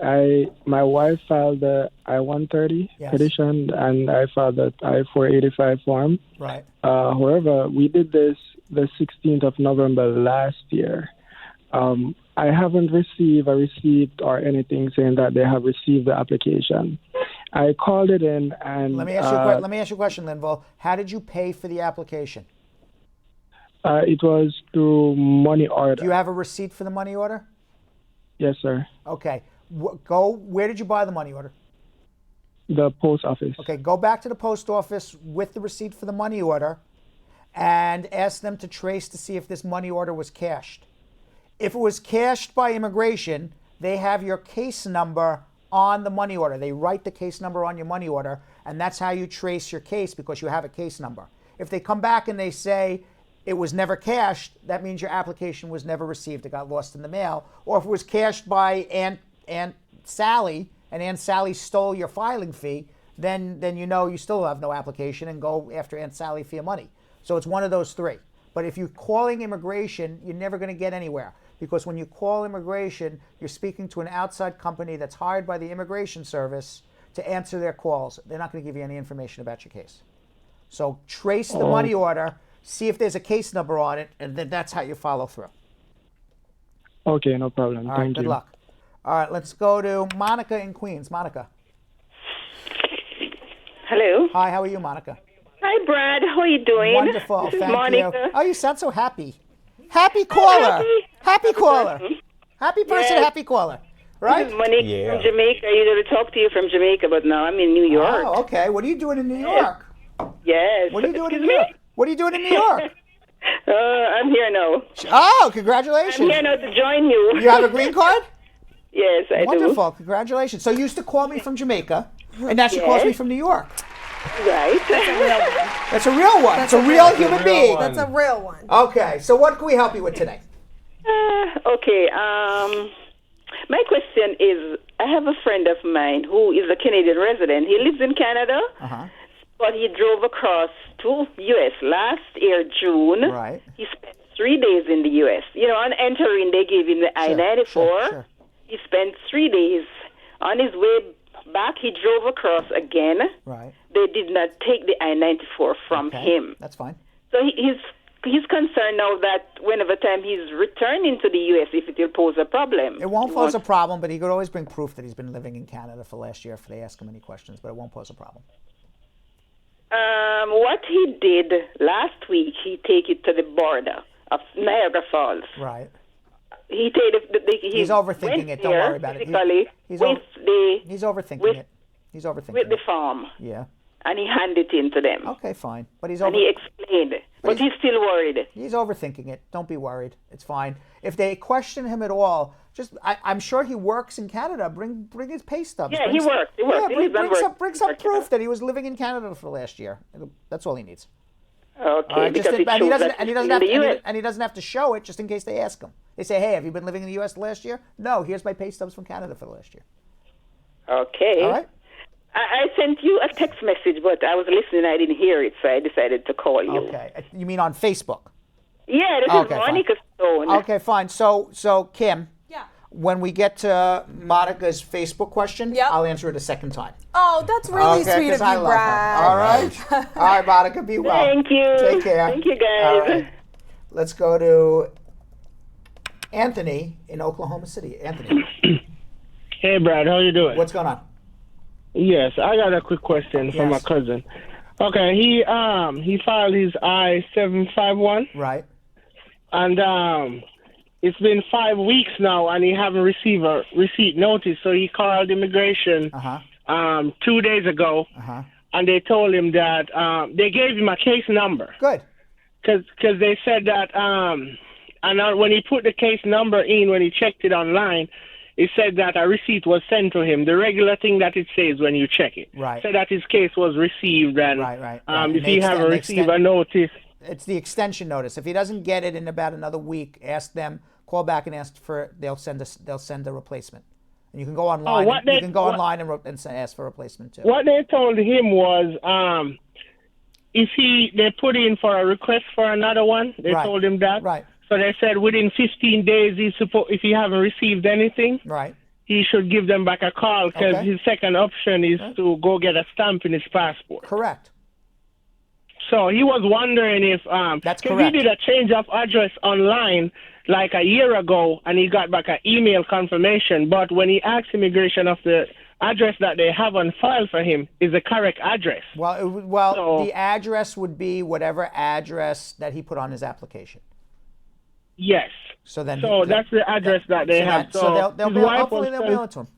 My wife filed the I-130 petition, and I filed the I-485 form. Right. However, we did this the 16th of November last year. I haven't received a receipt or anything saying that they have received the application. I called it in and... Let me ask you a question, Linville. How did you pay for the application? It was through money order. Do you have a receipt for the money order? Yes, sir. Okay. Where did you buy the money order? The post office. Okay, go back to the post office with the receipt for the money order and ask them to trace to see if this money order was cashed. If it was cashed by immigration, they have your case number on the money order. They write the case number on your money order, and that's how you trace your case because you have a case number. If they come back and they say it was never cashed, that means your application was never received. It got lost in the mail. Or if it was cashed by Aunt Sally and Aunt Sally stole your filing fee, then you know you still have no application and go after Aunt Sally for your money. So it's one of those three. But if you're calling immigration, you're never going to get anywhere. Because when you call immigration, you're speaking to an outside company that's hired by the Immigration Service to answer their calls. They're not going to give you any information about your case. So trace the money order, see if there's a case number on it, and then that's how you follow through. Okay, no problem. All right, good luck. All right, let's go to Monica in Queens. Monica. Hello. Hi, how are you, Monica? Hi, Brad. How are you doing? Wonderful, this is thank Monica. you. Oh, you sound so happy. Happy caller. Happy caller. Happy person, Yes. happy caller. Right? This is Monica from Jamaica. I usually talk to you from Jamaica, but now I'm in New York. Oh, okay. What are you doing in New York? Yes. What are you doing in New York? What are you doing in New York? I'm here now. Oh, congratulations. I'm here now to join you. You have a green card? Yes, I do. Wonderful. Congratulations. So you used to call me from Jamaica, and now she calls me from New York. Right. That's a real one. It's a real human being. That's a real one. Okay. So what can we help you with today? Okay. My question is, I have a friend of mine who is a Canadian resident. He lives in Canada, but he drove across to U.S. last year, June. Right. He spent 3 days in the U.S. You know, on entering, they gave him the I-94. Sure. He spent 3 days. On his way back, he drove across again. Right. They did not take the I-94 from him. That's fine. So he's concerned now that whenever time he's returning to the U.S., if it will pose a problem. It won't pose a problem, but he could always bring proof that he's been living in Canada for last year if they ask him any questions, but it won't pose a problem. What he did last week, he take it to the border of Niagara Falls. Right. He's overthinking it. Don't worry about it. He's overthinking it. With the farm. Yeah. And he handed it in to them. Okay, fine. But he explained But he's still worried. He's overthinking it. Don't be worried. It's fine. If they question him at all, I'm sure he works in Canada. Bring his pay stubs. Yeah, he works. He works. Yeah, bring some proof that he was living in Canada for the last year. That's all he needs. Okay, because he doesn't have to show it just in case they ask him. They say, "Hey, have you been living in the U.S. the last year?" No, here's my pay stubs from Canada for the last year. Okay. All right. I sent you a text message, but I was listening. I didn't hear it, so I decided to call you. Okay. You mean on Facebook? Yeah, this is Monica Stone. Okay, fine. So Kim. Yeah. When we get to Monica's Facebook question, I'll answer it a second time. Oh, that's really sweet of you, Brad. All right. All right, Monica, be well. Thank you. Take care. Thank you, guys. All right. Let's go to Anthony in Oklahoma City. Anthony. Hey, Brad. How you doing? What's going on? Yes, I got a quick question from my cousin. Okay, he filed his I-751. Right. And it's been 5 weeks now, and he haven't received a receipt notice. So he called immigration 2 days ago, and they told him that they gave him a case number. Good. Because they said that, and when he put the case number in, when he checked it online, it said that a receipt was sent to him. The regular thing that it says when you check it. Right. Said that his case was received, and if he haven't received a notice. It's the extension notice. If he doesn't get it in about another week, ask them. Call back and ask for. They'll send a replacement. And you can go online. Online and ask for a replacement too. What they told him was, if they put in for a request for another one, they told him that. Right. So they said within 15 days, if he haven't received anything, he should give them back a call, because his second option is to go get a stamp in his passport. Correct. So he was wondering if that's because correct. he did a change of address online like a year ago, and he got back an email confirmation. But when he asked immigration of the address that they have on file for him is the correct address. Well, the address would be whatever address that he put on his application. Yes. So then. That's the address that they have. So hopefully they'll mail it to him.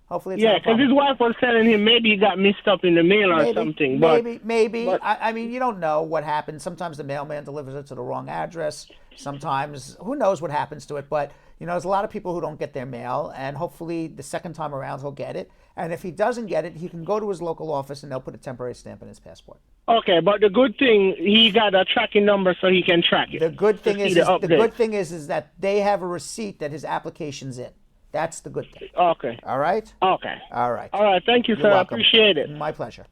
Hopefully it's not a because his wife was telling him maybe he got mixed up in the mail or something. Maybe. I mean, you don't know what happens. Sometimes the mailman delivers it to the wrong address. Sometimes, who knows what happens to it. But, there's a lot of people who don't get their mail, and hopefully the second time around he'll get it. And if he doesn't get it, he can go to his local office and they'll put a temporary stamp in his passport. Okay, but the good thing, he got a tracking number so he can track it. The good thing is that they have a receipt that his application's in. That's the good thing. Okay. All right? Okay. All right. All right. Thank you, You're sir. I welcome. appreciate it. My pleasure.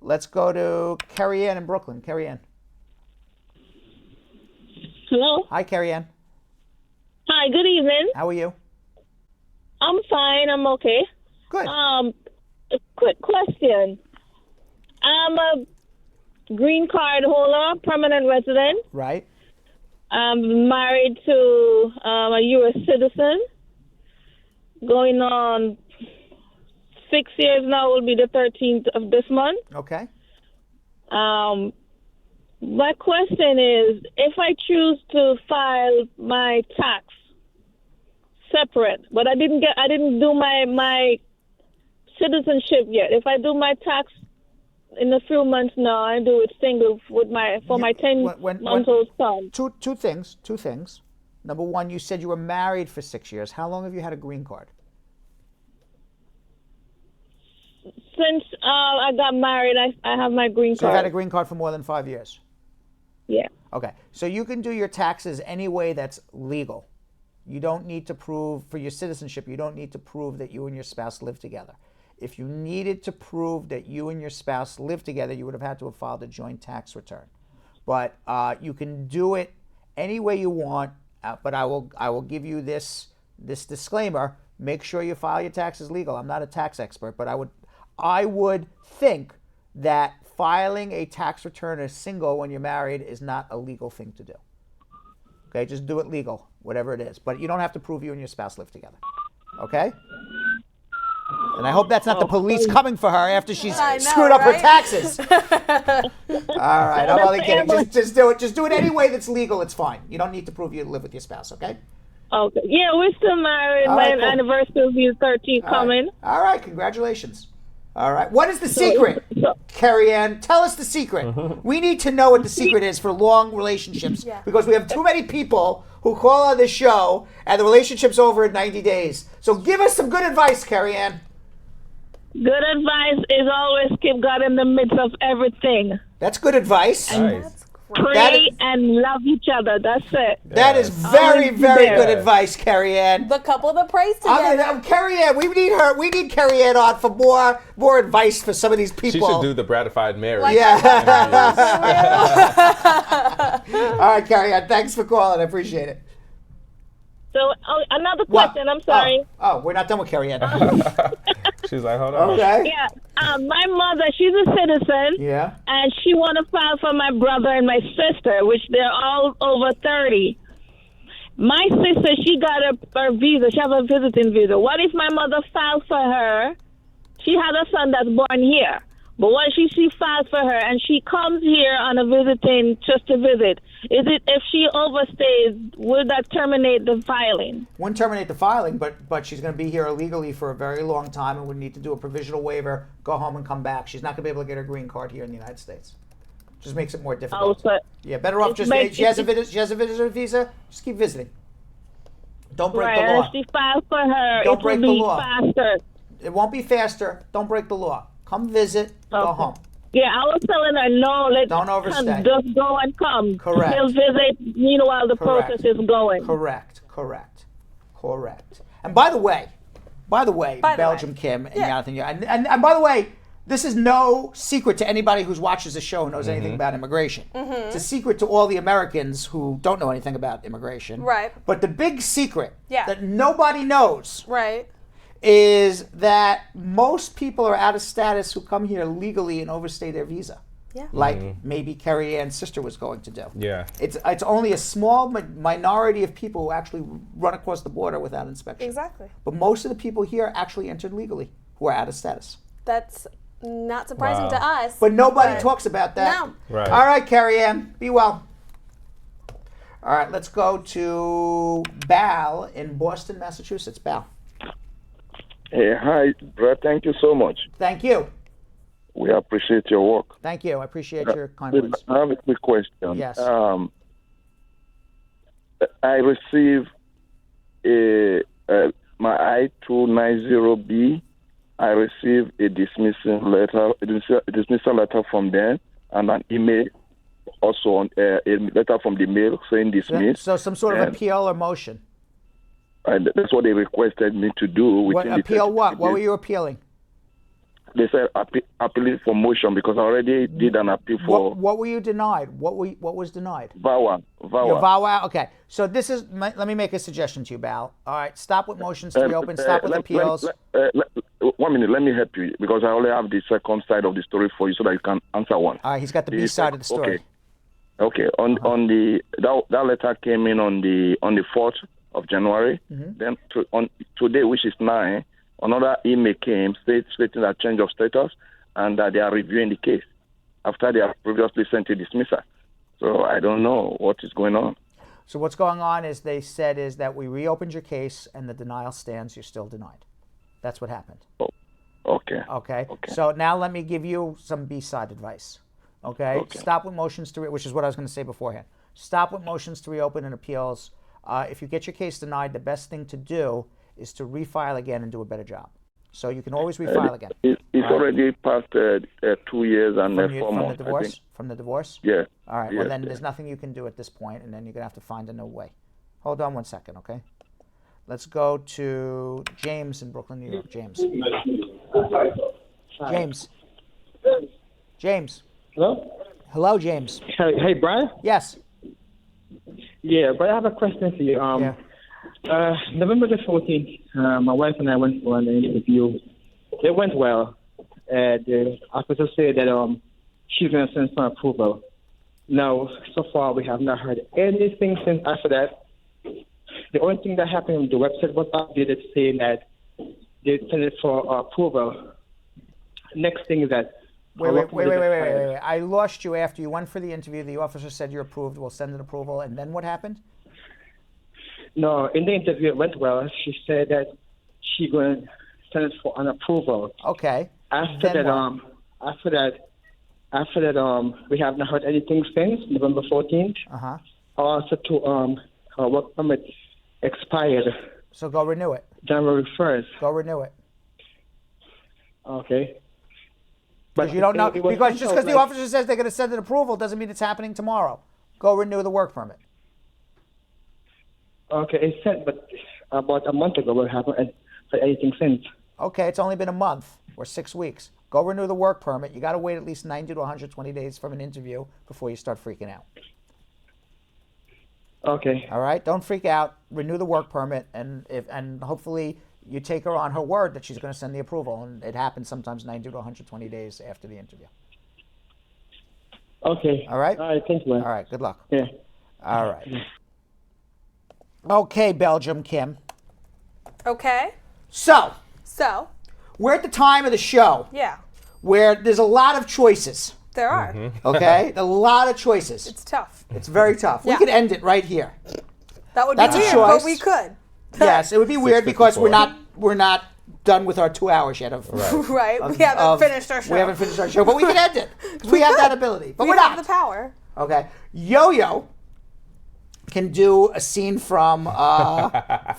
Let's go to Carrie Ann in Brooklyn. Carrie Ann. Hello. Hi, Carrie Ann. Hi. Good evening. How are you? I'm fine. I'm okay. Good. A quick question. I'm a green card holder, permanent resident. Right. I'm married to a U.S. citizen. Going on 6 years now, will be the 13th of this month. Okay. My question is, if I choose to file my tax separate, but I didn't do my citizenship yet. If I do my tax in a few months now, I do it single with my 10-month-old son. Two things. Number one, you said you were married for 6 years. How long have you had a green card? Since I got married, I have my green card. So you've had a green card for more than 5 years? Yeah. Okay. So you can do your taxes any way that's legal. You don't need to prove, for your citizenship, you don't need to prove that you and your spouse live together. If you needed to prove that you and your spouse live together, you would have had to have filed a joint tax return. But you can do it any way you want. But I will give you this disclaimer: make sure you file your taxes legal. I'm not a tax expert, but I would think that filing a tax return as single when you're married is not a legal thing to do. Okay, just do it legal, whatever it is. But you don't have to prove you and your spouse live together. Okay? And I hope that's not the police coming for her after she's screwed up her taxes. All right, I'm only kidding. Just do it. Just do it any way that's legal. It's fine. You don't need to prove you live with your spouse. Okay? Okay. Yeah, we're still married. My anniversary will be the 13th coming. All right. Congratulations. All right. What is the secret, Carrie Ann? Tell us the secret. We need to know what the secret is for long relationships because we have too many people who call on this show and the relationship's over in 90 days. So give us some good advice, Carrie Ann. Good advice is always keep God in the midst of everything. That's good advice. And pray and love each other. That's it. That is very, very good advice, Carrie Ann. The couple that prays together. Carrie Ann, we need her. We need Carrie Ann on for more advice for some of these people. She should do the Bratified marriage. All right, Carrie Ann, thanks for calling. I appreciate it. So another question. I'm sorry. Oh, we're not done with Carrie Ann. She's like, hold on. Okay. Yeah. My mother, she's a citizen. Yeah. And she want to file for my brother and my sister, which they're all over 30. My sister, she got her visa. She have a visiting visa. What if my mother files for her? She had a son that's born here. But what if she files for her and she comes here on a visiting just to visit? Is it if she overstays, will that terminate the filing? Wouldn't terminate the filing, but she's going to be here illegally for a very long time and would need to do a provisional waiver, go home and come back. She's not going to be able to get her green card here in the United States. Just makes it more difficult. Better off just she has a visitor visa. Just keep visiting. Don't break the law. If she files for her, Don't it break will the be law. faster. It won't be faster. Don't break the law. Come visit. Go home. Yeah, I was telling her, no, don't overstay. Just go and come. Correct. He'll visit, meanwhile the process is going. Correct. And by the way, Belgium Kim and Yonathan, and by the way, this is no secret to anybody who watches the show and knows anything about immigration. It's a secret to all the Americans who don't know anything about immigration. Right. But the big secret that nobody knows Right. is that most people are out of status who come here legally and overstay their visa. Yeah. Like maybe Carrie Ann's sister was going to do. Yeah. It's only a small minority of people who actually run across the border without inspection. Exactly. But most of the people here actually entered legally who are out of status. That's not surprising to us. But nobody talks about that. No. Right. All right, Carrie Ann, be well. All right, let's go to Bal in Boston, Massachusetts. Bal. Hey, hi, Brad. Thank you so much. Thank you. We appreciate your work. Thanh you. I appreciate your kind words. I have a quick question. Yes. I received my I-290B. I received a dismissal letter from them, and an email also on a letter from the mail saying dismissed. So some sort of appeal or motion. And that's what they requested me to do. What appeal? What were you appealing? They said appealing for motion because I already did an appeal for. What were you denied? What was denied? VAWA. Your VAWA. Okay. So this is. Let me make a suggestion to you, Bal. All right. Stop with motions to reopen. Stop with appeals. 1 minute. Let me help you because I only have the second side of the story for you so that you can answer one. All right. He's got the B side of the story. Okay. On the that letter came in on the 4th of January. Then on today, which is 9. Another email came stating a change of status and that they are reviewing the case after they have previously sent a dismissal. So I don't know what is going on. So what's going on is they said is that we reopened your case and the denial stands. You're still denied. That's what happened. Oh, okay. Okay. So now let me give you some B-side advice. Okay. Stop with motions to which is what I was going to say beforehand. Stop with motions to reopen and appeals. If you get your case denied, the best thing to do is to refile again and do a better job. So you can always refile again. It's already past 2 years and 4 months. From the divorce? Yeah. All right. Well, then there's nothing you can do at this point, and then you're going to have to find a new way. Hold on 1 second, okay? Let's go to James in Brooklyn, New York. James. James. Hello? Hello, James. Hey, Brian? Yes. Yeah, but I have a question for you. November the 14th, my wife and I went for an interview. It went well. The officer said that she's going to send for approval. Now, so far, we have not heard anything since after that. The only thing that happened on the website was updated saying that they sent it for approval. Next thing is that... Wait. I lost you after you went for the interview. The officer said you're approved. We'll send an approval. And then what happened? No, in the interview it went well. She said that she's going to send it for an approval. Okay. After Then that, we have not heard anything since November 14th. Also, her work permit expired. So go renew it. January 1st. Go renew it. Okay. Because you don't know. it was Because just because the like- officer says they're going to send an approval doesn't mean it's happening tomorrow. Go renew the work permit. Okay, it said, but about a month ago, what happened? But anything since? Okay, it's only been a month or 6 weeks. Go renew the work permit. You got to wait at least 90 to 120 days from an interview before you start freaking out. Okay. All right, don't freak out. Renew the work permit, and hopefully you take her on her word that she's going to send the approval, and it happens sometimes 90 to 120 days after the interview. Okay. All right. All right. Thank you, man. All right. Good luck. Yeah. All right. Okay, Belgium Kim. Okay. So So, we're at the time of the show yeah, where there's a lot of choices. there are. Okay, a lot of choices. It's tough. It's very tough. We Yeah. could end it right here. That would That's be a weird, choice. but we could. Yes, it would be weird because we're not done with our 2 hours yet of Right. of- We haven't of- finished our show. We haven't finished our show, but we can end it because we have that ability. But we we're have not. the power. Okay, Yo-Yo can do a scene from a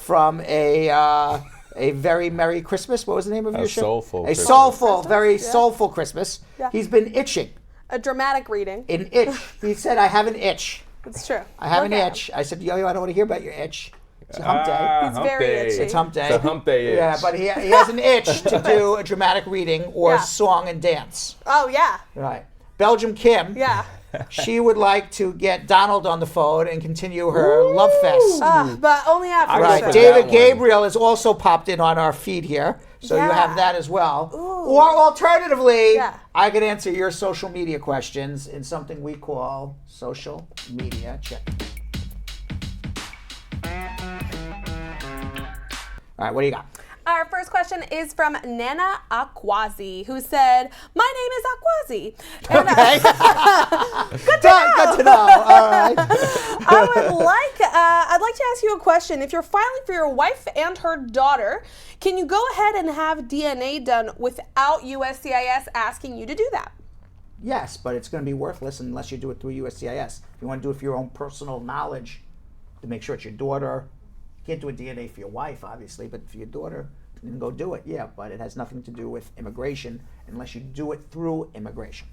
very Merry Christmas. What was the name of A your show? Soulful A Christmas. soulful, very Yeah. soulful Christmas. Yeah. He's been itching. A dramatic reading. An itch. He said, "I have an itch. It's true. I have Look an at itch." I said, "Yo-Yo, I don't want to hear about your itch. It's hump day." He's very itchy. It's hump day. It's a hump day itch. Yeah, but he has an itch to do a dramatic reading or Yeah. song and dance. Oh, yeah. Right. Belgium Kim. Yeah. She would like to get Donald on the phone and continue her love fest. But only after Right. the show. David that one. Gabriel has also popped in on our feed here, so you Yeah. have that as well. Or alternatively, Yeah. I could answer your social media questions in something we call social media check. All right, what do you got? Our first question is from Nana Akwazi, who said, "My name is Akwazi." And, Good to know. All right. I'd like to ask you a question. If you're filing for your wife and her daughter, can you go ahead and have DNA done without USCIS asking you to do that? Yes, but it's going to be worthless unless you do it through USCIS. If you want to do it for your own personal knowledge, to make sure it's your daughter, you can't do a DNA for your wife, obviously, but for your daughter, you can go do it. Yeah, but it has nothing to do with immigration unless you do it through immigration.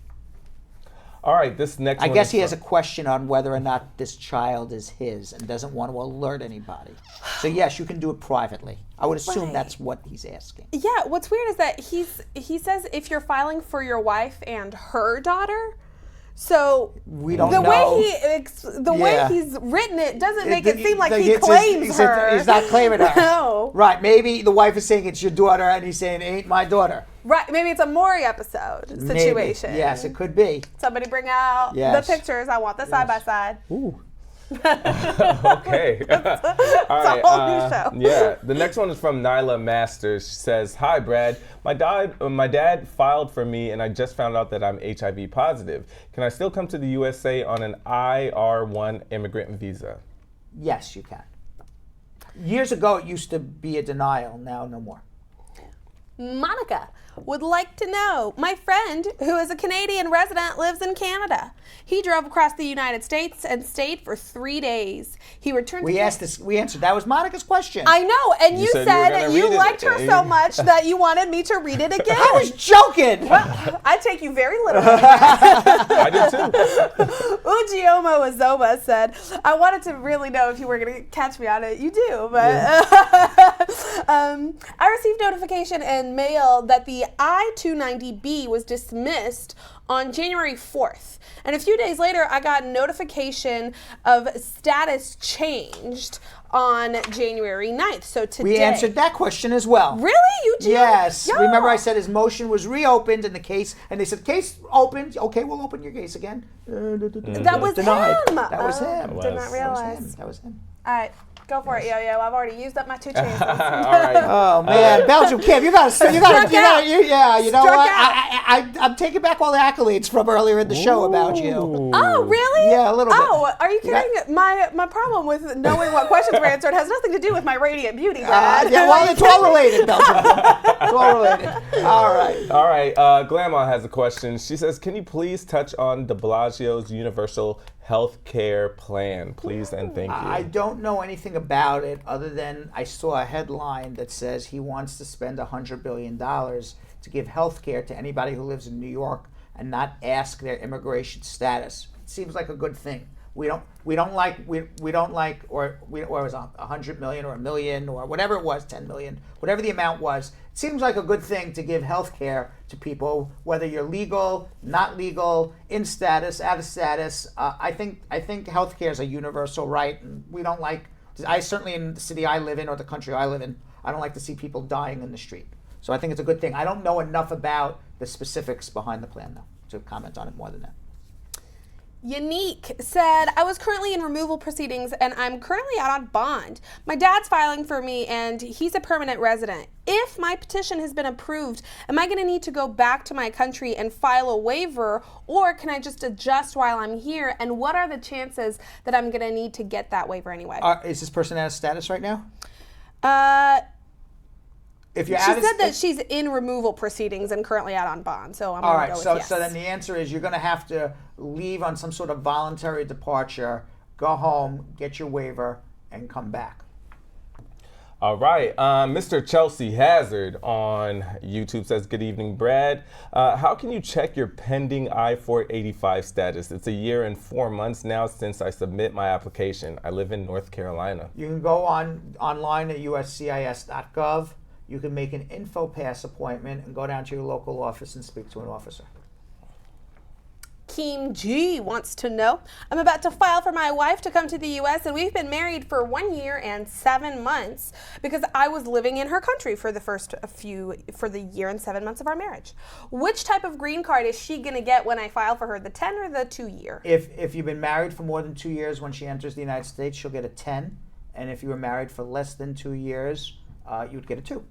All right, this next I one guess is he has a from- question on whether or not this child is his and doesn't want to alert anybody. So yes, you can do it privately. I would assume Right. that's what he's asking. Yeah, what's weird is that he says if you're filing for your wife and her daughter, so We don't the know. way Yeah. he's written it doesn't make it seem like he It's claims he's her. He's not claiming her. No. Right, maybe the wife is saying it's your daughter and he's saying it ain't my daughter. Right, maybe it's a Maury episode Maybe. situation. Yes, it could be. Somebody bring out Yes. the pictures. I want the side by side. Ooh. Okay. All right. whole new show. Yeah. The next one is from Nyla Masters. She says, "Hi, Brad. My dad filed for me, and I just found out that I'm HIV positive. Can I still come to the USA on an IR1 immigrant visa?" Yes, you can. Years ago, it used to be a denial. Now, no more. Monica would like to know, my friend, who is a Canadian resident, lives in Canada. He drove across the United States and stayed for 3 days. He returned We to asked this. We answered. That was Monica's question. I know, and you said you were said gonna you read it. liked her so much that you wanted me to read it again. I was joking. Well, I take you very literally. I do too. Ujiomo Azoba said, "I wanted to really know if you were going to catch me on it. You do, but I received notification in mail that the I-290B was dismissed on January 4th. And a few days later, I got notification of status changed on January 9th. So today." We answered that question as well. Really? You did? Yes. Yeah. Remember I said his motion was reopened in the case, and they said, case opened. Okay, we'll open your case again. That was Denied. him. That was him. That Did was- not realize. That was him. All right, go for it, Yo-Yo. I've already used up my 2 chances. All right. Oh man, Belgium Kim, you know Struck what? Struck out. I'm taking back all the accolades from earlier in the show about you. Oh, really? Yeah, a little bit. Oh, are you You got- kidding? My problem with knowing what questions were answered has nothing to do with my radiant beauty, Brad. Yeah, well, it's all related, Belgium. It's all related. All right. All right. Grandma has a question. She says, can you please touch on de Blasio's universal health care plan, please and thank you? I don't know anything about it other than I saw a headline that says he wants to spend $100 billion to give health care to anybody who lives in New York and not ask their immigration status. It seems like a good thing. We don't like or it was 100 million or a million or whatever it was, 10 million, whatever the amount was. It seems like a good thing to give health care to people, whether you're legal, not legal, in status, out of status. I think health care is a universal right, and we don't like. I certainly in the city I live in or the country I live in, I don't like to see people dying in the street. So I think it's a good thing. I don't know enough about the specifics behind the plan though to comment on it more than that. Unique said, I was currently in removal proceedings and I'm currently out on bond. My dad's filing for me and he's a permanent resident. If my petition has been approved, am I going to need to go back to my country and file a waiver, or can I just adjust while I'm here? And what are the chances that I'm going to need to get that waiver anyway? Is this person out of status right now? If you're she said that she's in removal proceedings and currently out on bond, so I'm going to go with yes. So then the answer is you're going to have to leave on some sort of voluntary departure, go home, get your waiver, and come back. All right. Mr. Chelsea Hazard on YouTube says, good evening, Brad. How can you check your pending I-485 status? It's a year and 4 months now since I submit my application. I live in North Carolina. You can go online at uscis.gov. You can make an InfoPass appointment and go down to your local office and speak to an officer. Keem G wants to know, I'm about to file for my wife to come to the U.S. and we've been married for 1 year and 7 months because I was living in her country for the year and 7 months of our marriage. Which type of green card is she going to get when I file for her, the 10 or the 2 year? If you've been married for more than 2 years, when she enters the United States, she'll get a 10. And if you were married for less than 2 years, you'd get a 2.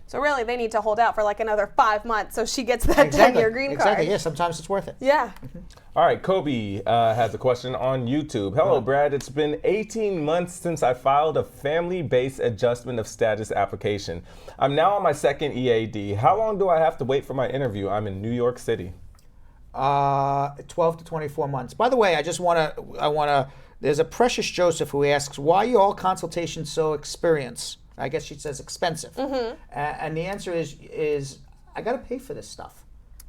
So really, they need to hold out for like another 5 months so she gets that 10-year green card. Exactly, yeah, sometimes it's worth it. Yeah. All right, Kobe has a question on YouTube. Hello, Brad. It's been 18 months since I filed a family-based adjustment of status application. I'm now on my second EAD. How long do I have to wait for my interview? I'm in New York City. 12 to 24 months. By the way, there's a Precious Joseph who asks, why are all consultations so expensive? I guess she says expensive. Mm-hmm. And the answer is I got to pay for this stuff.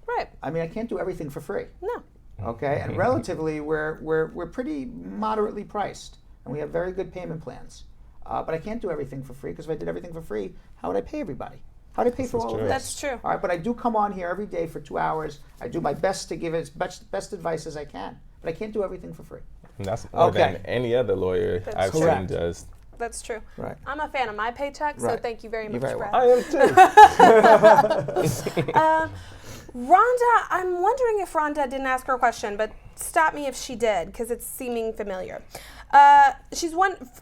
Right. I mean, I can't do everything for free. No. Okay, and relatively, we're pretty moderately priced, and we have very good payment plans. But I can't do everything for free, because if I did everything for free, how would I pay everybody? How would I pay for all of this? That's true. All right, but I do come on here every day for 2 hours. I do my best to give as best advice as I can, but I can't do everything for free. And that's more than any other lawyer I've seen does. That's true. Right. I'm a fan of my paycheck, so thank you very much, Brad. I am too. Rhonda, I'm wondering if Rhonda didn't ask her a question, but stop me if she did, because it's seeming familiar. She's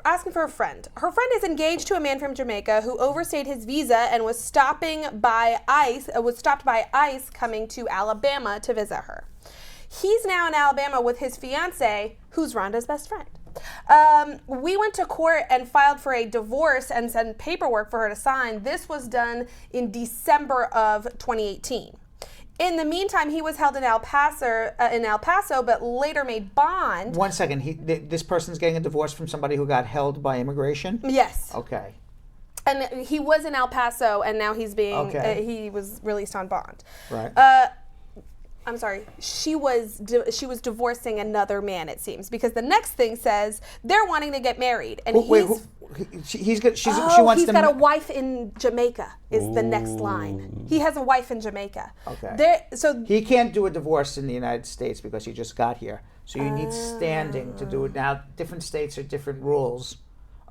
asking for a friend. Her friend is engaged to a man from Jamaica who overstayed his visa and was stopped by ICE coming to Alabama to visit her. He's now in Alabama with his fiance, who's Rhonda's best friend. We went to court and filed for a divorce and sent paperwork for her to sign. This was done in December of 2018. In the meantime, he was held in El Paso, but later made bond. 1 second. This person's getting a divorce from somebody who got held by immigration? Yes. Okay. And he was in El Paso, and now he's being he was released on bond. Right. I'm sorry. She was divorcing another man, it seems, because the next thing says they're wanting to get married, and he's got a wife in Jamaica. Is the next line? He has a wife in Jamaica. Okay. So he can't do a divorce in the United States because he just got here. So you need standing to do it. Now, different states are different rules.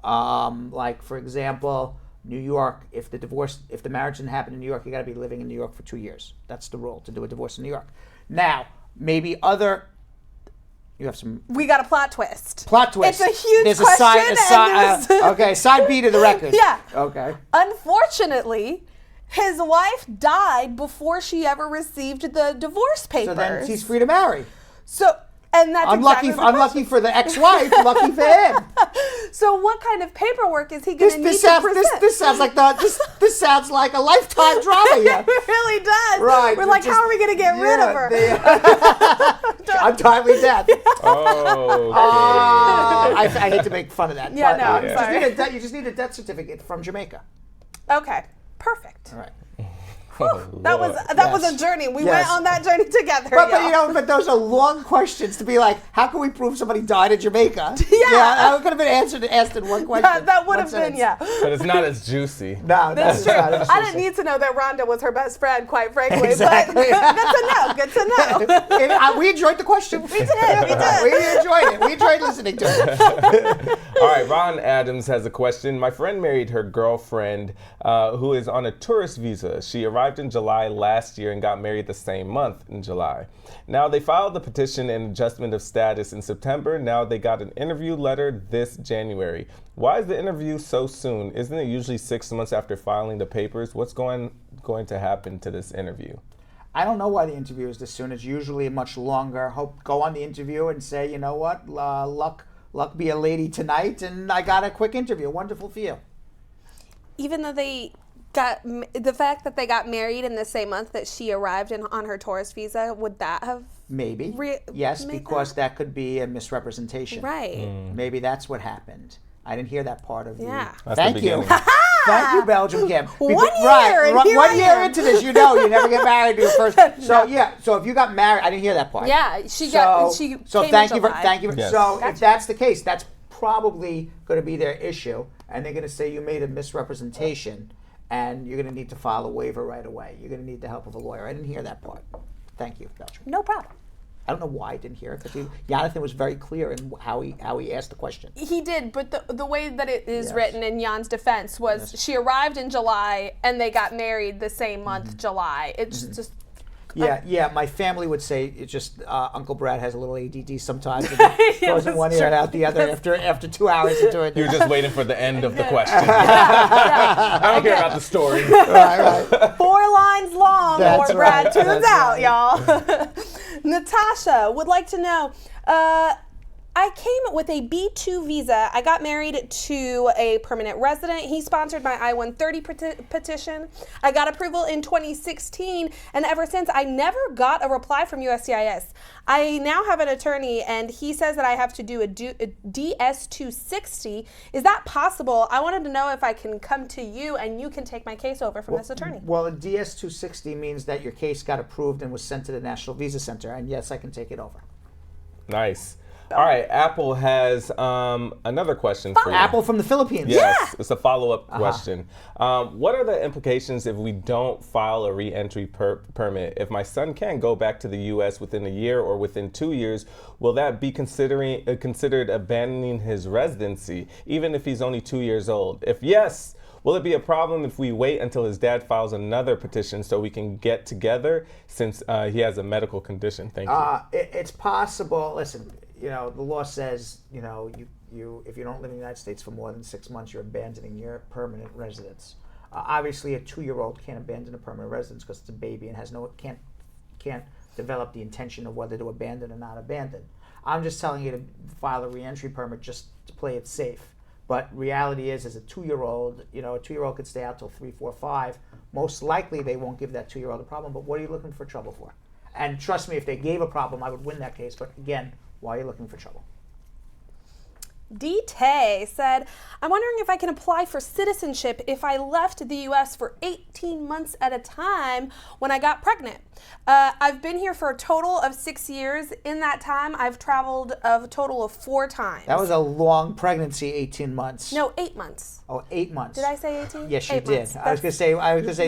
Like for example, New York, if the marriage didn't happen in New York, you got to be living in New York for 2 years. That's the rule to do a divorce in New York. Now, maybe you have some. We got a plot twist. Plot twist. It's a huge There's question. Side B to the record. Yeah. Okay. Unfortunately, his wife died before she ever received the divorce papers. So then he's free to marry. So. And that's unlucky. exactly the Unlucky for the ex-wife. Lucky for him. So what kind of paperwork is he going to need This to sounds. present? This sounds like this sounds like a Lifetime drama. Yeah. It really does. Right. We're like, how are we going to get rid of her? Untimely death. Oh. I hate to make fun of that. Yeah, but, no, I'm sorry. You just need a death certificate from Jamaica. Okay, perfect. All right. That was a journey. We went on that journey together. But those are long questions to be like, how can we prove somebody died in Jamaica? Yeah. That could have been asked in one question. That would have been, yeah. But it's not as juicy. No, That's true. I didn't need to know that Rhonda was her best friend, quite frankly. Exactly. But good to know. We enjoyed the question. We did. We enjoyed it. We enjoyed listening to it. All right, Ron Adams has a question. My friend married her girlfriend who is on a tourist visa. She arrived in July last year and got married the same month in July. Now they filed the petition and adjustment of status in September. Now they got an interview letter this January. Why is the interview so soon? Isn't it usually 6 months after filing the papers? What's going to happen to this interview? I don't know why the interview is this soon. It's usually much longer. Go on the interview and say, you know what, luck be a lady tonight, and I got a quick interview. Wonderful for you. Even though the fact that they got married in the same month that she arrived on her tourist visa, would that have maybe yes, because that could be a misrepresentation. Right. Maybe that's what happened. I didn't hear that part of Yeah. Thank you. Thank you, Belgium Kim. 1 year, and here 1 I year am. into this, you never get married to your first. So so if you got married, I didn't hear that part. Yeah, she came thank in you July. thank you. Yes. So Gotcha. if that's the case, that's probably going to be their issue, and they're going to say you made a misrepresentation, and you're going to need to file a waiver right away. You're going to need the help of a lawyer. I didn't hear that part. Thank you, Belgium. No problem. I don't know why I didn't hear it, because Yonathan was very clear in how he asked the question. He did, but the way that it is Yes. written in Jan's defense was she arrived in July and they got married the same month, July. It's just Yeah, my family would say it's just Uncle Brad has a little ADD sometimes. And it goes in one ear and out the other after 2 hours into it. You're just waiting for the end of the question. I don't care about the story. Right. 4 lines long That's before Brad right. tunes That's out, right. y'all. Natasha would like to know, I came with a B2 visa. I got married to a permanent resident. He sponsored my I-130 petition. I got approval in 2016, and ever since, I never got a reply from USCIS. I now have an attorney, and he says that I have to do a DS-260. Is that possible? I wanted to know if I can come to you, and you can take my case over from this attorney. Well, a DS-260 means that your case got approved and was sent to the National Visa Center, and yes, I can take it over. Nice. All right, Apple has another question for you. Apple from the Philippines. Yes, it's a follow-up question. What are the implications if we don't file a re-entry permit? If my son can go back to the U.S. within a year or within 2 years, will that be considered abandoning his residency, even if he's only 2 years old? If yes, will it be a problem if we wait until his dad files another petition so we can get together since he has a medical condition? Thank you. It's possible. Listen, the law says, you if you don't live in the United States for more than 6 months, you're abandoning your permanent residence. Obviously, a 2-year-old can't abandon a permanent residence because it's a baby and can't develop the intention of whether to abandon or not abandon. I'm just telling you to file a re-entry permit just to play it safe. But reality is, as a 2-year-old, a 2-year-old could stay out till 3, 4, 5. Most likely, they won't give that 2-year-old a problem. But what are you looking for trouble for? And trust me, if they gave a problem, I would win that case. But again, why are you looking for trouble? D-Tay said, I'm wondering if I can apply for citizenship if I left the U.S. for 18 months at a time when I got pregnant. I've been here for a total of 6 years. In that time, I've traveled a total of 4 times. That was a long pregnancy, 18 months. No, 8 months. Oh, 8 months. Did I say 18? Yes, you 8 did. months. I was gonna say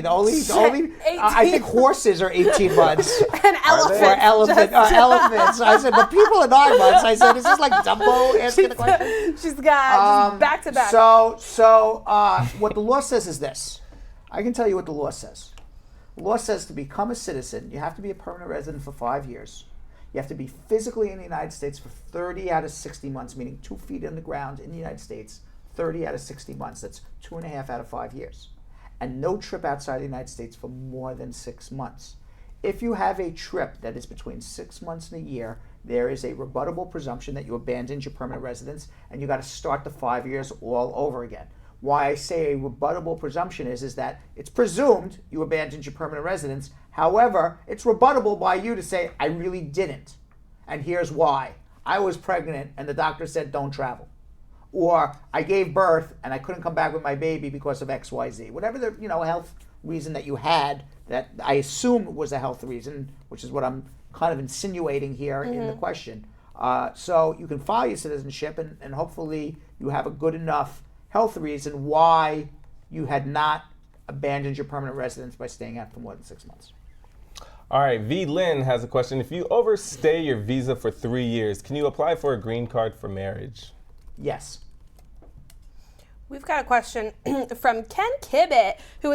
the only. 18. I think horses are 18 months. And elephants. Or elephants. I said, but people are 9 months. I said, is this like Dumbo asking the question? She's got back to back. So what the law says is this. I can tell you what the law says. The law says to become a citizen, you have to be a permanent resident for 5 years. You have to be physically in the United States for 30 out of 60 months, meaning 2 feet on the ground in the United States, 30 out of 60 months. That's 2.5 out of 5 years. And no trip outside the United States for more than 6 months. If you have a trip that is between 6 months and a year, there is a rebuttable presumption that you abandoned your permanent residence and you got to start the 5 years all over again. Why I say a rebuttable presumption is that it's presumed you abandoned your permanent residence. However, it's rebuttable by you to say, I really didn't. And here's why. I was pregnant and the doctor said don't travel. Or I gave birth and I couldn't come back with my baby because of XYZ. Whatever the health reason that you had, that I assume was a health reason, which is what I'm kind of insinuating here in the question. So you can file your citizenship and hopefully you have a good enough health reason why you had not abandoned your permanent residence by staying out for more than 6 months. All right, V. Lynn has a question. If you overstay your visa for 3 years, can you apply for a green card for marriage? Yes. We've got a question from Ken Kibbett, who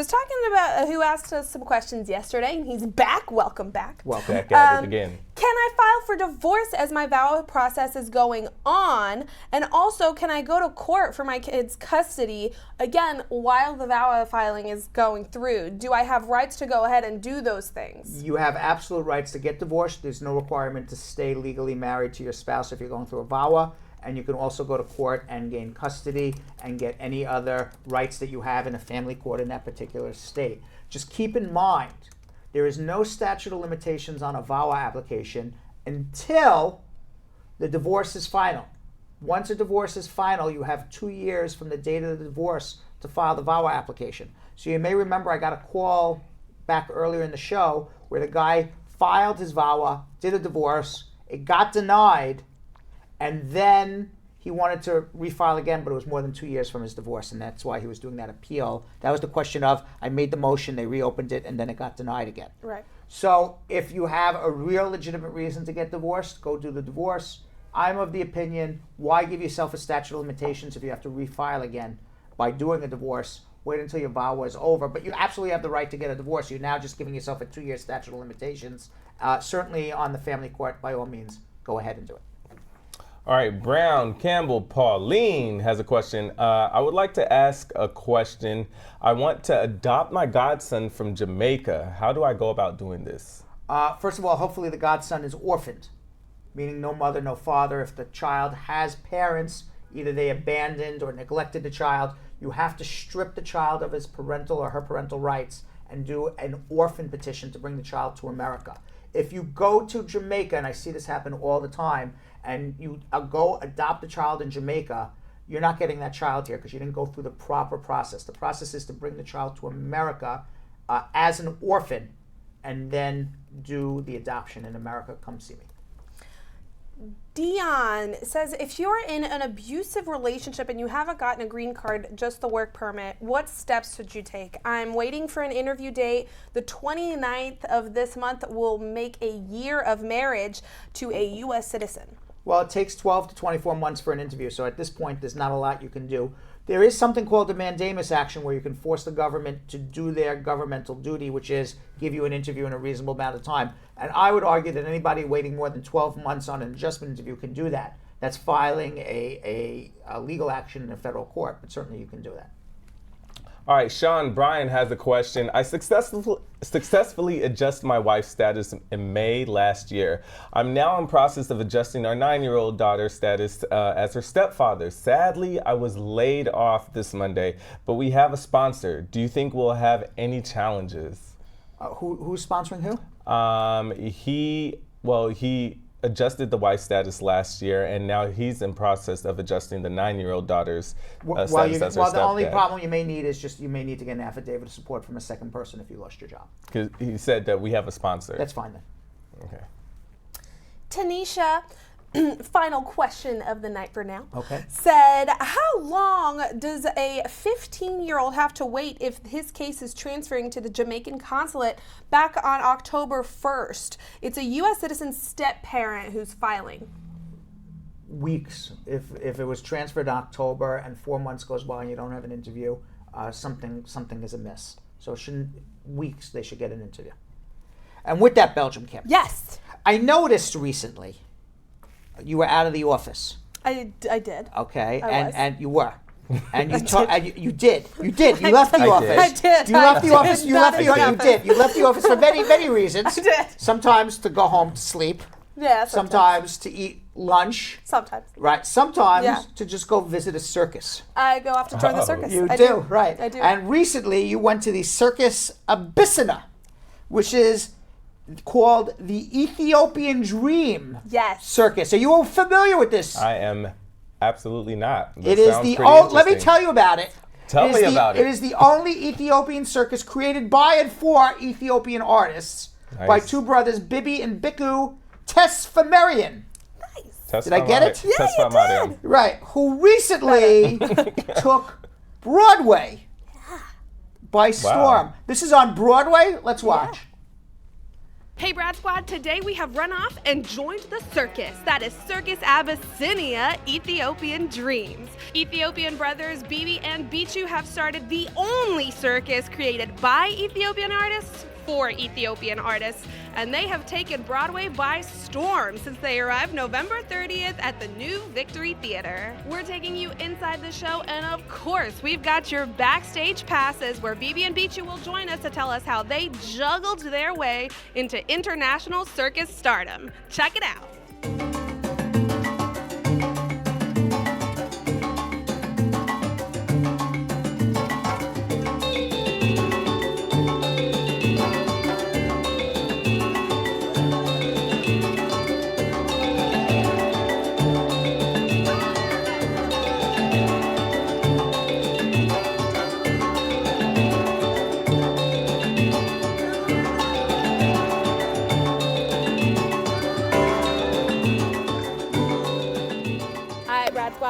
asked us some questions yesterday, and he's back. Welcome back. Welcome back at it again. Can I file for divorce as my VAWA process is going on? And also, can I go to court for my kids' custody, again, while the VAWA filing is going through? Do I have rights to go ahead and do those things? You have absolute rights to get divorced. There's no requirement to stay legally married to your spouse if you're going through a VAWA. And you can also go to court and gain custody and get any other rights that you have in a family court in that particular state. Just keep in mind, there is no statute of limitations on a VAWA application until the divorce is final. Once a divorce is final, you have 2 years from the date of the divorce to file the VAWA application. So you may remember I got a call back earlier in the show where the guy filed his VAWA, did a divorce, it got denied, and then he wanted to refile again, but it was more than 2 years from his divorce, and that's why he was doing that appeal. That was the question of, I made the motion, they reopened it, and then it got denied again. Right. So if you have a real legitimate reason to get divorced, go do the divorce. I'm of the opinion, why give yourself a statute of limitations if you have to refile again by doing a divorce? Wait until your VAWA is over. But you absolutely have the right to get a divorce. You're now just giving yourself a 2-year statute of limitations. Certainly on the family court, by all means, go ahead and do it. All right, Brown, Campbell, Pauline has a question. I would like to ask a question. I want to adopt my godson from Jamaica. How do I go about doing this? First of all, hopefully the godson is orphaned, meaning no mother, no father. If the child has parents, either they abandoned or neglected the child, you have to strip the child of his parental or her parental rights and do an orphan petition to bring the child to America. If you go to Jamaica, and I see this happen all the time, and you go adopt a child in Jamaica, you're not getting that child here because you didn't go through the proper process. The process is to bring the child to America as an orphan and then do the adoption in America. Come see me. Dion says, if you're in an abusive relationship and you haven't gotten a green card, just the work permit, what steps should you take? I'm waiting for an interview date. The 29th of this month will make a year of marriage to a U.S. citizen. Well, it takes 12 to 24 months for an interview, so at this point, there's not a lot you can do. There is something called a mandamus action where you can force the government to do their governmental duty, which is give you an interview in a reasonable amount of time. And I would argue that anybody waiting more than 12 months on an adjustment interview can do that. That's filing a legal action in a federal court, but certainly you can do that. All right, Sean Bryan has a question. I successfully adjusted my wife's status in May last year. I'm now in process of adjusting our 9-year-old daughter's status as her stepfather. Sadly, I was laid off this Monday, but we have a sponsor. Do you think we'll have any challenges? Who's sponsoring who? He adjusted the wife's status last year, and now he's in process of adjusting the 9-year-old daughter's status as her stepdad. The only problem you may need is just you may need to get an affidavit of support from a second person if you lost your job. Because he said that we have a sponsor. That's fine then. Okay. Tanisha, final question of the night for now. Okay. Said, how long does a 15-year-old have to wait if his case is transferring to the Jamaican consulate back on October 1st? It's a U.S. citizen step-parent who's filing. Weeks. If it was transferred in October and 4 months goes by and you don't have an interview, something is amiss. So it shouldn't, weeks they should get an interview. And with that, Belgium Kim. Yes. I noticed recently you were out of the office. I did. Okay, I was. and you were. And you did. You left the office. I did. You left the office. You left the office. I You did. You left the office for many reasons. I did. Sometimes to go home to sleep. Yeah, sometimes to eat lunch. Sometimes. Right. Sometimes Yeah. to just go visit a circus. I go off to join the circus. You I do, right. I do. And recently you went to the Circus Abyssinia, which is called the Ethiopian Dream Circus. Are you familiar with this? I am absolutely not. It is the let me tell you about it. Tell me about it. It is the only Ethiopian circus created by and for Ethiopian artists by two brothers, Bibi and Biku Tesfamarian. Nice. Did I get it? Yeah, you did. Right. Who recently took Broadway by storm. This is on Broadway. Let's watch. Hey Brad Squad, today we have run off and joined the circus. That is Circus Abyssinia, Ethiopian Dreams. Ethiopian brothers Bibi and Bichu have started the only circus created by Ethiopian artists for Ethiopian artists, and they have taken Broadway by storm since they arrived November 30th at the new Victory Theater. We're taking you inside the show, and of course, we've got your backstage passes where Bibi and Bichu will join us to tell us how they juggled their way into international circus stardom. Check it out.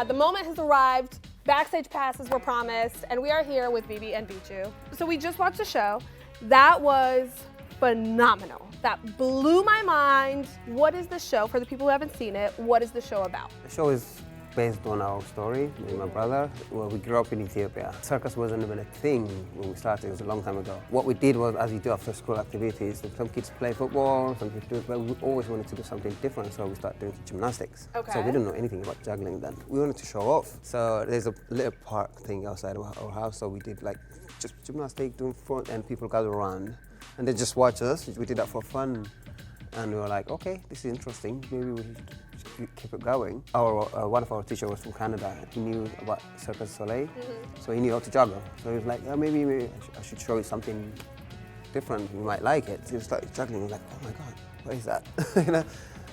The moment has arrived, backstage passes were promised, and we are here with Bibi and Bichu. So we just watched the show. That was phenomenal. That blew my mind. What is the show? For the people who haven't seen it, what is the show about? The show is based on our story, me and my brother. Well, we grew up in Ethiopia. Circus wasn't even a thing when we started. It was a long time ago. What we did was, as you do after school activities, some kids play football, some kids do it, but we always wanted to do something different, so we started doing gymnastics. Okay. So we didn't know anything about juggling then. We wanted to show off. So there's a little park thing outside of our house, so we did like just gymnastics, doing front, and people gather around, and they just watch us. We did that for fun. And we were like, okay, this is interesting. Maybe we should keep it going. One of our teachers was from Canada. He knew about Circus Soleil, so he knew how to juggle. So he was like, oh, maybe I should show you something different. You might like it. So he started juggling. He was like, oh my God, what is that? You know?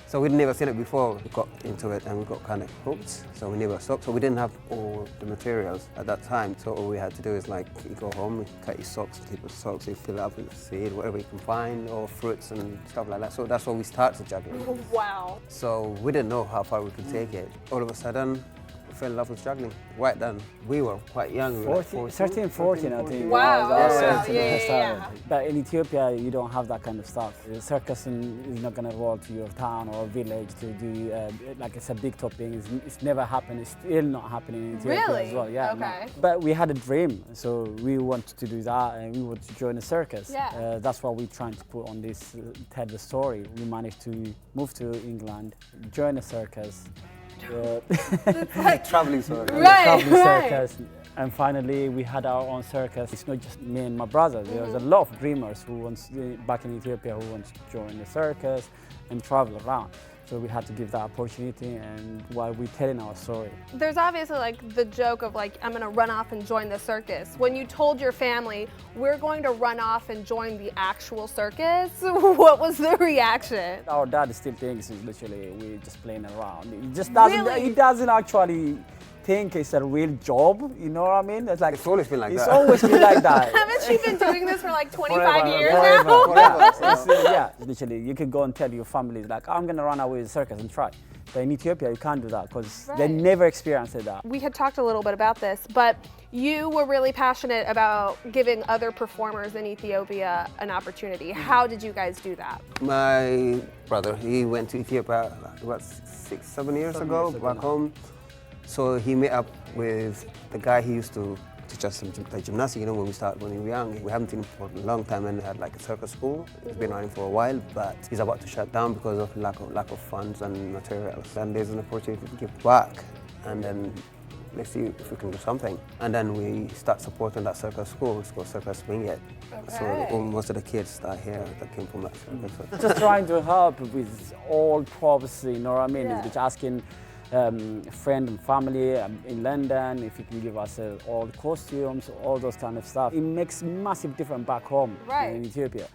So we'd never seen it before. We got into it and we got kind of hooked. So we never stopped. So we didn't have all the materials at that time. So all we had to do is like, you go home, you cut your socks, keep your socks, you fill it up with seed, whatever you can find, or fruits and stuff like that. So that's how we started juggling. Wow. So we didn't know how far we could take it. All of a sudden, we fell in love with juggling. Right then, we were quite young. We were like 13, 14, I think. Wow. Yeah. But in Ethiopia, you don't have that kind of stuff. The circus is not going to roll to your town or village to do, like it's a big topping. It's never happened. It's still not happening in Ethiopia as well. Yeah. Okay. No. But we had a dream, so we wanted to do that, and we wanted to join a circus. Yeah. That's what we're trying to put on this, tell the story. We managed to move to England, join a circus. Traveling circus. Circus. And finally, we had our own circus. It's not just me and my brother. There's a lot of dreamers who back in Ethiopia who wants to join the circus and travel around. So we had to give that opportunity, and while we're telling our story. There's obviously like the joke of like, I'm gonna run off and join the circus. When you told your family, we're going to run off and join the actual circus, what was the reaction? Our dad still thinks it's literally we're just playing around. He just doesn't, he doesn't actually think it's a real job, you know what I mean? It's like it's always been like that. It's always been like that. Haven't you been doing this for like 25 Forever, years forever, now? Forever. Yeah, literally, you can go and tell your family, like, I'm gonna run away with the circus and try. But in Ethiopia, you can't do that because they never experienced that. We had talked a little bit about this, but you were really passionate about giving other performers in Ethiopia an opportunity. How did you guys do that? My brother, he went to Ethiopia about 6-7 years ago, back home. So he met up with the guy he used to teach us some gymnastics, you know, when we were young. We haven't seen him for a long time and had like a circus school. It's been running for a while, but he's about to shut down because of lack of funds and materials. And there's an opportunity to give back. And then let's see if we can do something. And then we start supporting that circus school. It's called Circus Abyssinia. So most of the kids that are here that came from that circus. Just trying to help with all problems, you know what I mean? Yeah. Just asking friend and family in London if you can give us all the costumes, all those kind of stuff. It makes massive difference back home in Ethiopia.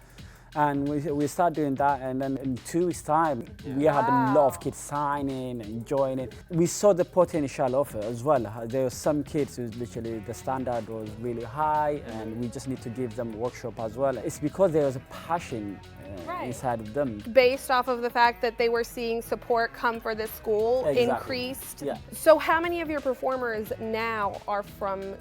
And we start doing that, and then in 2 weeks' time, we had a lot of kids signing and joining. We saw the potential of it as well. There were some kids who literally the standard was really high, and we just need to give them a workshop as well. It's because there was a passion inside of them. Based off of the fact that they were seeing support come for this school increased. Yeah. So how many of your performers now are from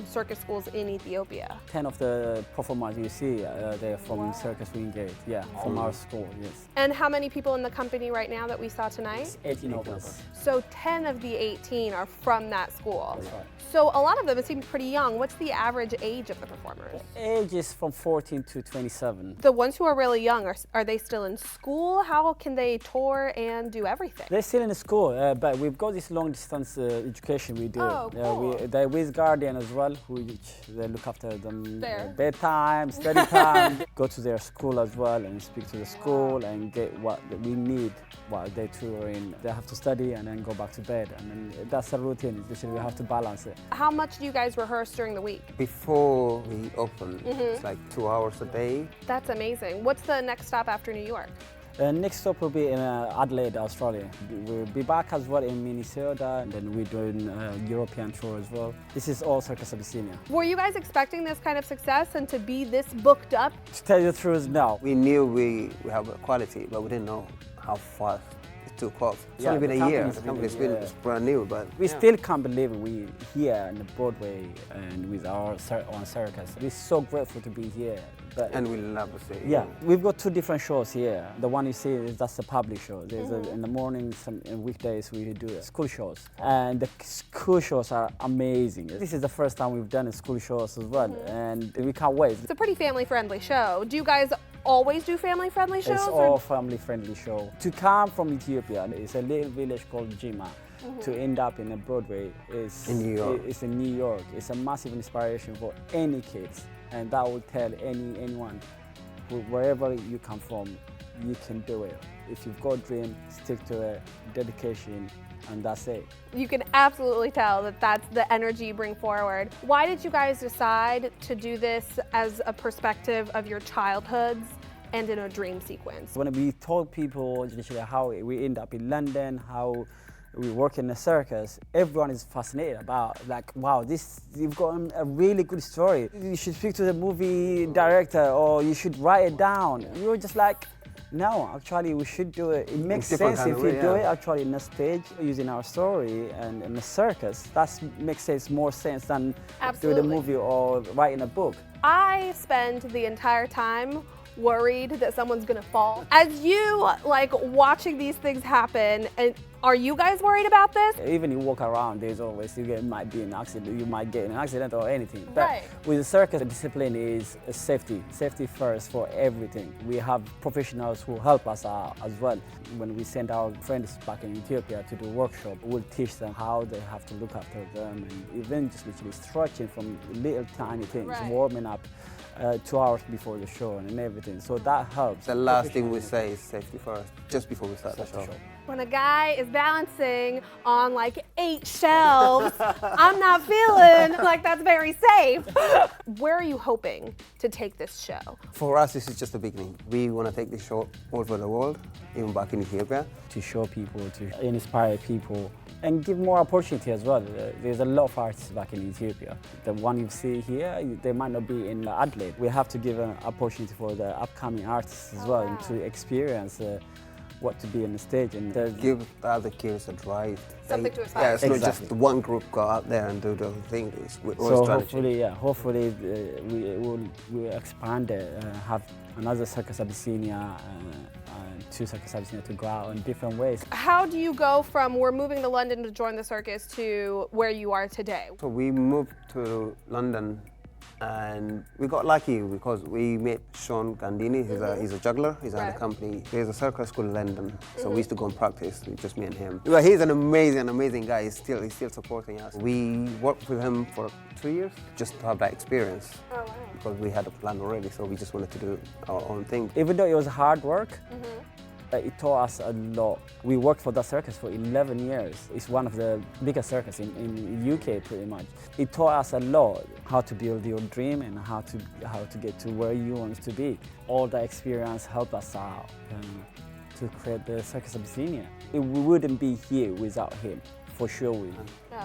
circus schools in Ethiopia? 10 of the performers you see, they're from Circus Abyssinia, from our school, yes. And how many people in the company right now that we saw tonight? 18 of us. So 10 of the 18 are from that school. That's right. So a lot of them seem pretty young. What's the average age of the performers? Age is from 14 to 27. The ones who are really young, are they still in school? How can they tour and do everything? They're still in school, but we've got this long distance education we do. Oh, cool. They're with Guardian as well, they look after them bedtime, study time, go to their school as well and speak to the school and get what we need while they're touring. They have to study and then go back to bed, and then that's a routine. Literally, we have to balance it. How much do you guys rehearse during the week? Before we open, it's like 2 hours a day. That's amazing. What's the next stop after New York? Next stop will be in Adelaide, Australia. We'll be back as well in Minnesota, and then we're doing a European tour as well. This is all Circus Abyssinia. Were you guys expecting this kind of success and to be this booked up? To tell you the truth, no. We knew we have a quality, but we didn't know how fast it took off. It's only been a year. The company's been brand new, but we still can't believe we here in the Broadway and with our own circus. We're so grateful to be here. And we love to see. Yeah, we've got 2 different shows here. The one you see that's the public show. There's in the morning, some weekdays we do school shows, and the school shows are amazing. This is the first time we've done school shows as well, and we can't wait. It's a pretty family-friendly show. Do you guys always do family-friendly shows? It's all family-friendly show. To come from Ethiopia, it's a little village called Jima. To end up in a Broadway is in New York. It's in New York. It's a massive inspiration for any kids. And that will tell anyone, wherever you come from, you can do it. If you've got a dream, stick to it, dedication, and that's it. You can absolutely tell that that's the energy you bring forward. Why did you guys decide to do this as a perspective of your childhoods and in a dream sequence? When we told people how we end up in London, how we work in the circus, everyone is fascinated about, like, wow, you've got a really good story. You should speak to the movie director or you should write it down. We were just like, no, actually we should do it. It makes sense if you do it actually in a stage using our story and in the circus. That makes more sense than do the movie or writing a book. I spend the entire time worried that someone's gonna fall. As you watching these things happen, and are you guys worried about this? Even you walk around, there's always, might be an accident, you might get an accident or anything. But with the circus, the discipline is safety. Safety first for everything. We have professionals who help us out as well. When we send our friends back in Ethiopia to do workshop, we'll teach them how they have to look after them, and even just literally stretching from little tiny things, warming up 2 hours before the show and everything. So that helps. The last thing we say is safety first, just before we start the show. When a guy is balancing on 8 shelves, I'm not feeling like that's very safe. Where are you hoping to take this show? For us, this is just the beginning. We want to take this show all over the world, even back in Ethiopia. To show people, to inspire people, and give more opportunity as well. There's a lot of artists back in Ethiopia. The one you see here, they might not be in Adelaide. We have to give an opportunity for the upcoming artists as well to experience what to be on the stage and give the other kids a drive. Something to aspire. Yeah, it's not just one group go out there and do the whole thing. So hopefully we'll expand it, have another Circus Abyssinia, 2 Circus Abyssinia to go out in different ways. How do you go from we're moving to London to join the circus to where you are today? So we moved to London And we got lucky because we met Sean Gandini. He's a juggler. He's at the company. There's a circus school in London. So we used to go and practice, just me and him. Well, he's an amazing guy. He's still supporting us. We worked with him for 2 years just to have that experience. Oh, wow. Because we had a plan already, so we just wanted to do our own thing. Even though it was hard work, it taught us a lot. We worked for that circus for 11 years. It's one of the biggest circuses in UK, pretty much. It taught us a lot, how to build your dream and how to get to where you want to be. All that experience helped us out to create the Circus Abyssinia. We wouldn't be here without him, for sure.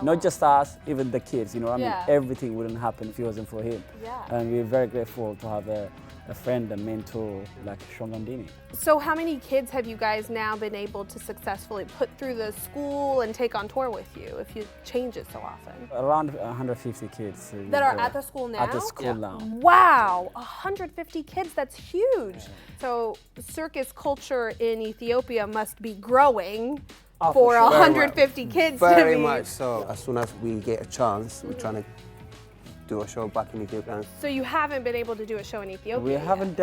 Not just us, even the kids, you know, I mean, everything wouldn't happen if it wasn't for him. And we're very grateful to have a friend, a mentor like Sean Gandini. So how many kids have you guys now been able to successfully put through the school and take on tour with you if you change it so often? Around 150 kids. That are at the school now? At the school now. Wow, 150 kids, that's huge. So circus culture in Ethiopia must be growing for 150 kids to be. Very much so. As soon as we get a chance, we're trying to do a show back in Ethiopia. So you haven't been able to do a show in Ethiopia We haven't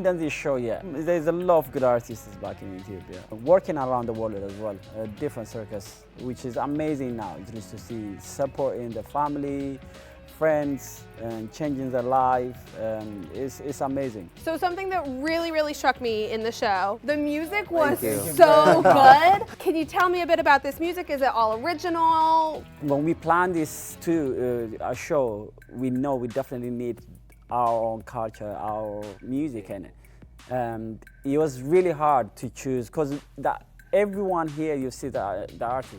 done this show yet. There's a lot of good artists back in Ethiopia. Working around the world as well, different circus, which is amazing now, just to see supporting the family, friends, and changing their life. It's amazing. So something that really struck me in the show, the music was so good. Can you tell me a bit about this music? Is it all original? When we planned this our show, we know we definitely need our own culture, our music in it. And it was really hard to choose because everyone here, you see the artists,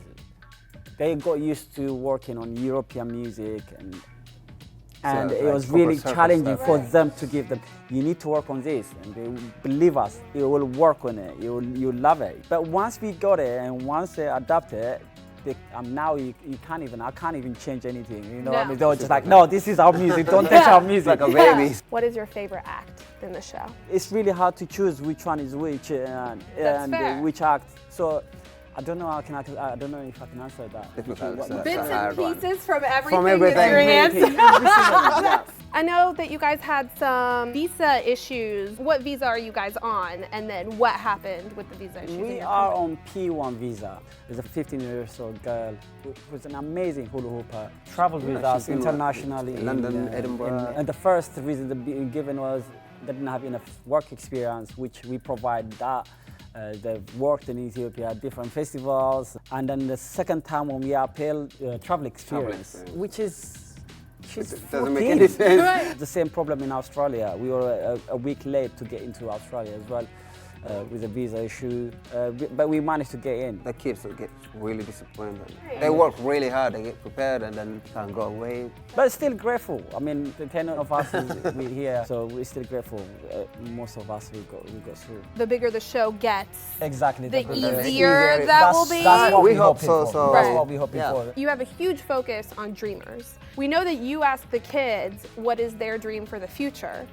they got used to working on European music and it was really challenging for them to give them, you need to work on this, and they believe us, you will work on it, you'll love it. But once we got it and once they adapt it, now I can't even change anything, you know? No. I mean, they were just like, no, this is our music, don't touch our music. Like a baby. What is your favorite act in the show? It's really hard to choose which one is which and which act. So I don't know. I don't know if I can answer that. Bits and pieces from everything. From everything. I know that you guys had some visa issues. What visa are you guys on? And then what happened with the visa issues? We are on P1 visa. There's a 15-year-old girl who's an amazing hula hooper. Traveled with us internationally. London, Edinburgh. And the first reason given was they didn't have enough work experience, which we provide that. They've worked in Ethiopia at different festivals. And then the second time when we appealed, travel experience, which is, she's 14. Doesn't make any sense. Right. The same problem in Australia. We were a week late to get into Australia as well with a visa issue, but we managed to get in. The kids get really disappointed. They work really hard, they get prepared and then can't go away. But still grateful. I mean, the 10 of us we're here, so we're still grateful. Most of us we got through. The bigger the show gets, exactly, the easier that will be. That's what we hope for. So. That's what we hoping for. You have a huge focus on dreamers. We know that you ask the kids what is their dream for the future.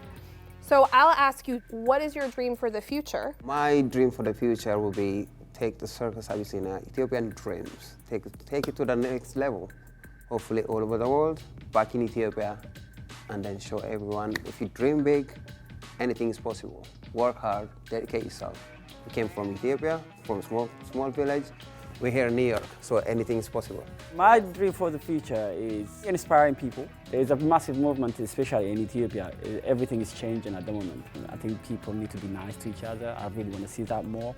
So I'll ask you, what is your dream for the future? My dream for the future will be take the Circus Abyssinia, Ethiopian Dreams, take it to the next level. Hopefully all over the world, back in Ethiopia, and then show everyone if you dream big, anything is possible. Work hard, dedicate yourself. We came from Ethiopia, from a small village. We're here in New York, so anything is possible. My dream for the future is inspiring people. There's a massive movement, especially in Ethiopia. Everything is changing at the moment. I think people need to be nice to each other. I really want to see that more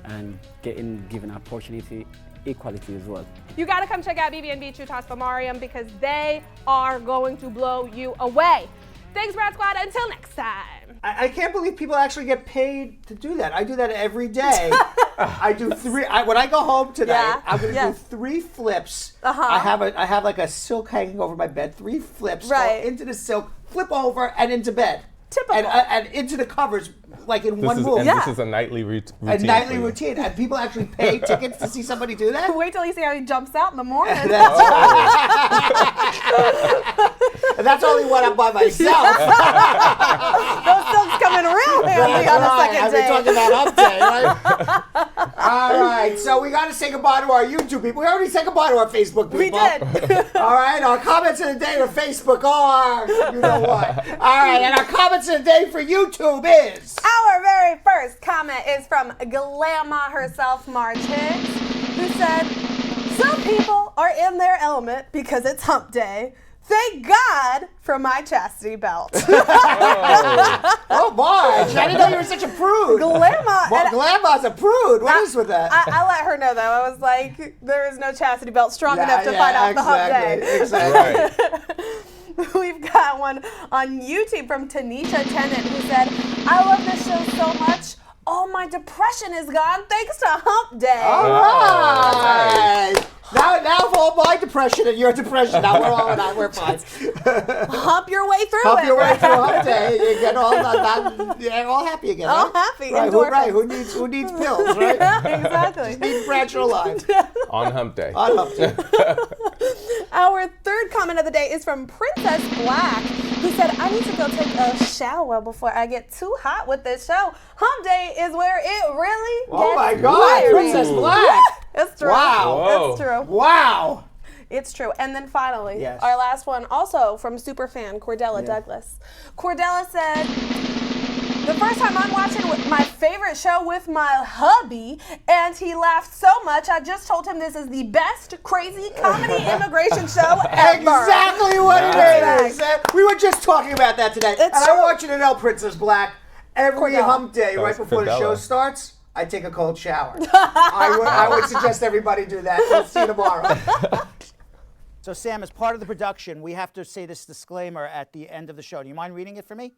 and given opportunity, equality as well. You gotta come check out BB&B Chutas Famarium because they are going to blow you away. Thanks, Brad Squad. Until next time. I can't believe people actually get paid to do that. I do that every day. I do three. When I go home tonight, I'm going to do 3 flips. I have like a silk hanging over my bed. 3 flips. Go into the silk, flip over, and into bed. Typical. And into the covers, like in one move. This is a nightly routine. A nightly routine. And people actually pay tickets to see somebody do that? Wait till you see how he jumps out in the morning. And that's only when I'm by myself. Those silks come coming real handy on the second I've day. been talking about Hump Day, right? All right, so we got to say goodbye to our YouTube people. We already said goodbye to our Facebook people. We did. All right, our comments of the day to Facebook are, you know what. All right, and our comments of the day for YouTube is... Our very first comment is from Glamma herself, Marge Higgs, who said, some people are in their element because it's Hump Day. Thank God for my chastity belt. Oh, Marge, I didn't know you were such a prude. Glamma. Well, Glamma's a prude. What is with that? I let her know, though. I was like, there is no chastity belt strong enough to fight off the Hump Day. Exactly. We've got one on YouTube from Tanisha Tennant who said, I love this show so much. All my depression is gone thanks to Hump Day. All right. Now for all my depression and your depression, now we're fine. Hump your way through Hump it. your way through Hump Day. You get all happy again. All right? happy. Right. Endorphins. Who needs pills, right? Yeah, exactly. Just need Bradshaw Live. On Hump Day. On Hump Day. Our third comment of the day is from Princess Black, who said, I need to go take a shower before I get too hot with this show. Hump Day is where it really gets Oh my God, fiery. Princess Black. It's true. Wow. Whoa. It's true. Wow. It's true. And then finally, Yes. our last one, also from superfan Cordella Douglas. Cordella said, the first time I'm watching my favorite show with my hubby, and he laughed so much, I just told him this is the best crazy comedy immigration show ever. Exactly what it is. We were just talking about that today. It's and true. I want you to know, Princess Black, every Cordella. Hump Day, That right was before the Cordella. show starts, I take a cold shower. I would suggest everybody do that. We'll see you tomorrow. So, Sam, as part of the production, we have to say this disclaimer at the end of the show. Do you mind reading it for me?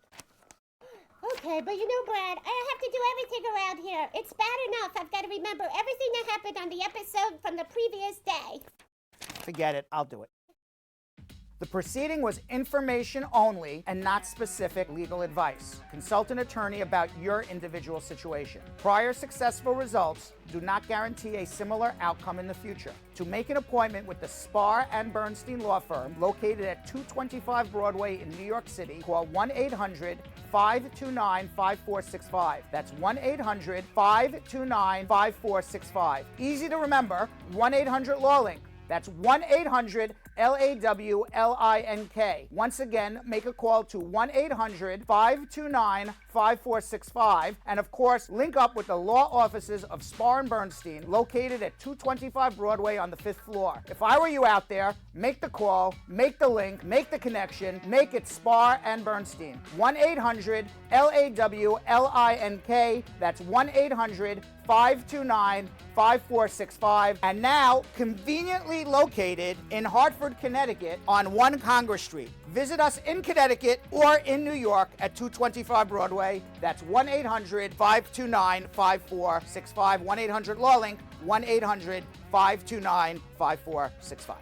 Okay, but you know, Brad, I have to do everything around here. It's bad enough I've got to remember everything that happened on the episode from the previous day. Forget it. I'll do it. The proceeding was information only and not specific legal advice. Consult an attorney about your individual situation. Prior successful results do not guarantee a similar outcome in the future. To make an appointment with the Spar and Bernstein law firm located at 225 Broadway in New York City, call 1-800-529-5465. That's 1-800-529-5465. Easy to remember, 1-800-LAW-LINK. That's 1-800-LAWLINK. Once again, make a call to 1-800-529-5465. And of course, link up with the law offices of Spar and Bernstein, located at 225 Broadway on the 5th floor. If I were you out there, make the call, make the link, make the connection, make it Spar and Bernstein. 1-800-LAWLINK. That's 1-800-529-5465. And now, conveniently located in Hartford, Connecticut on 1 Congress Street. Visit us in Connecticut or in New York at 225 Broadway. That's 1-800-529-5465. 1-800-LAW-LINK. 1-800-529-5465.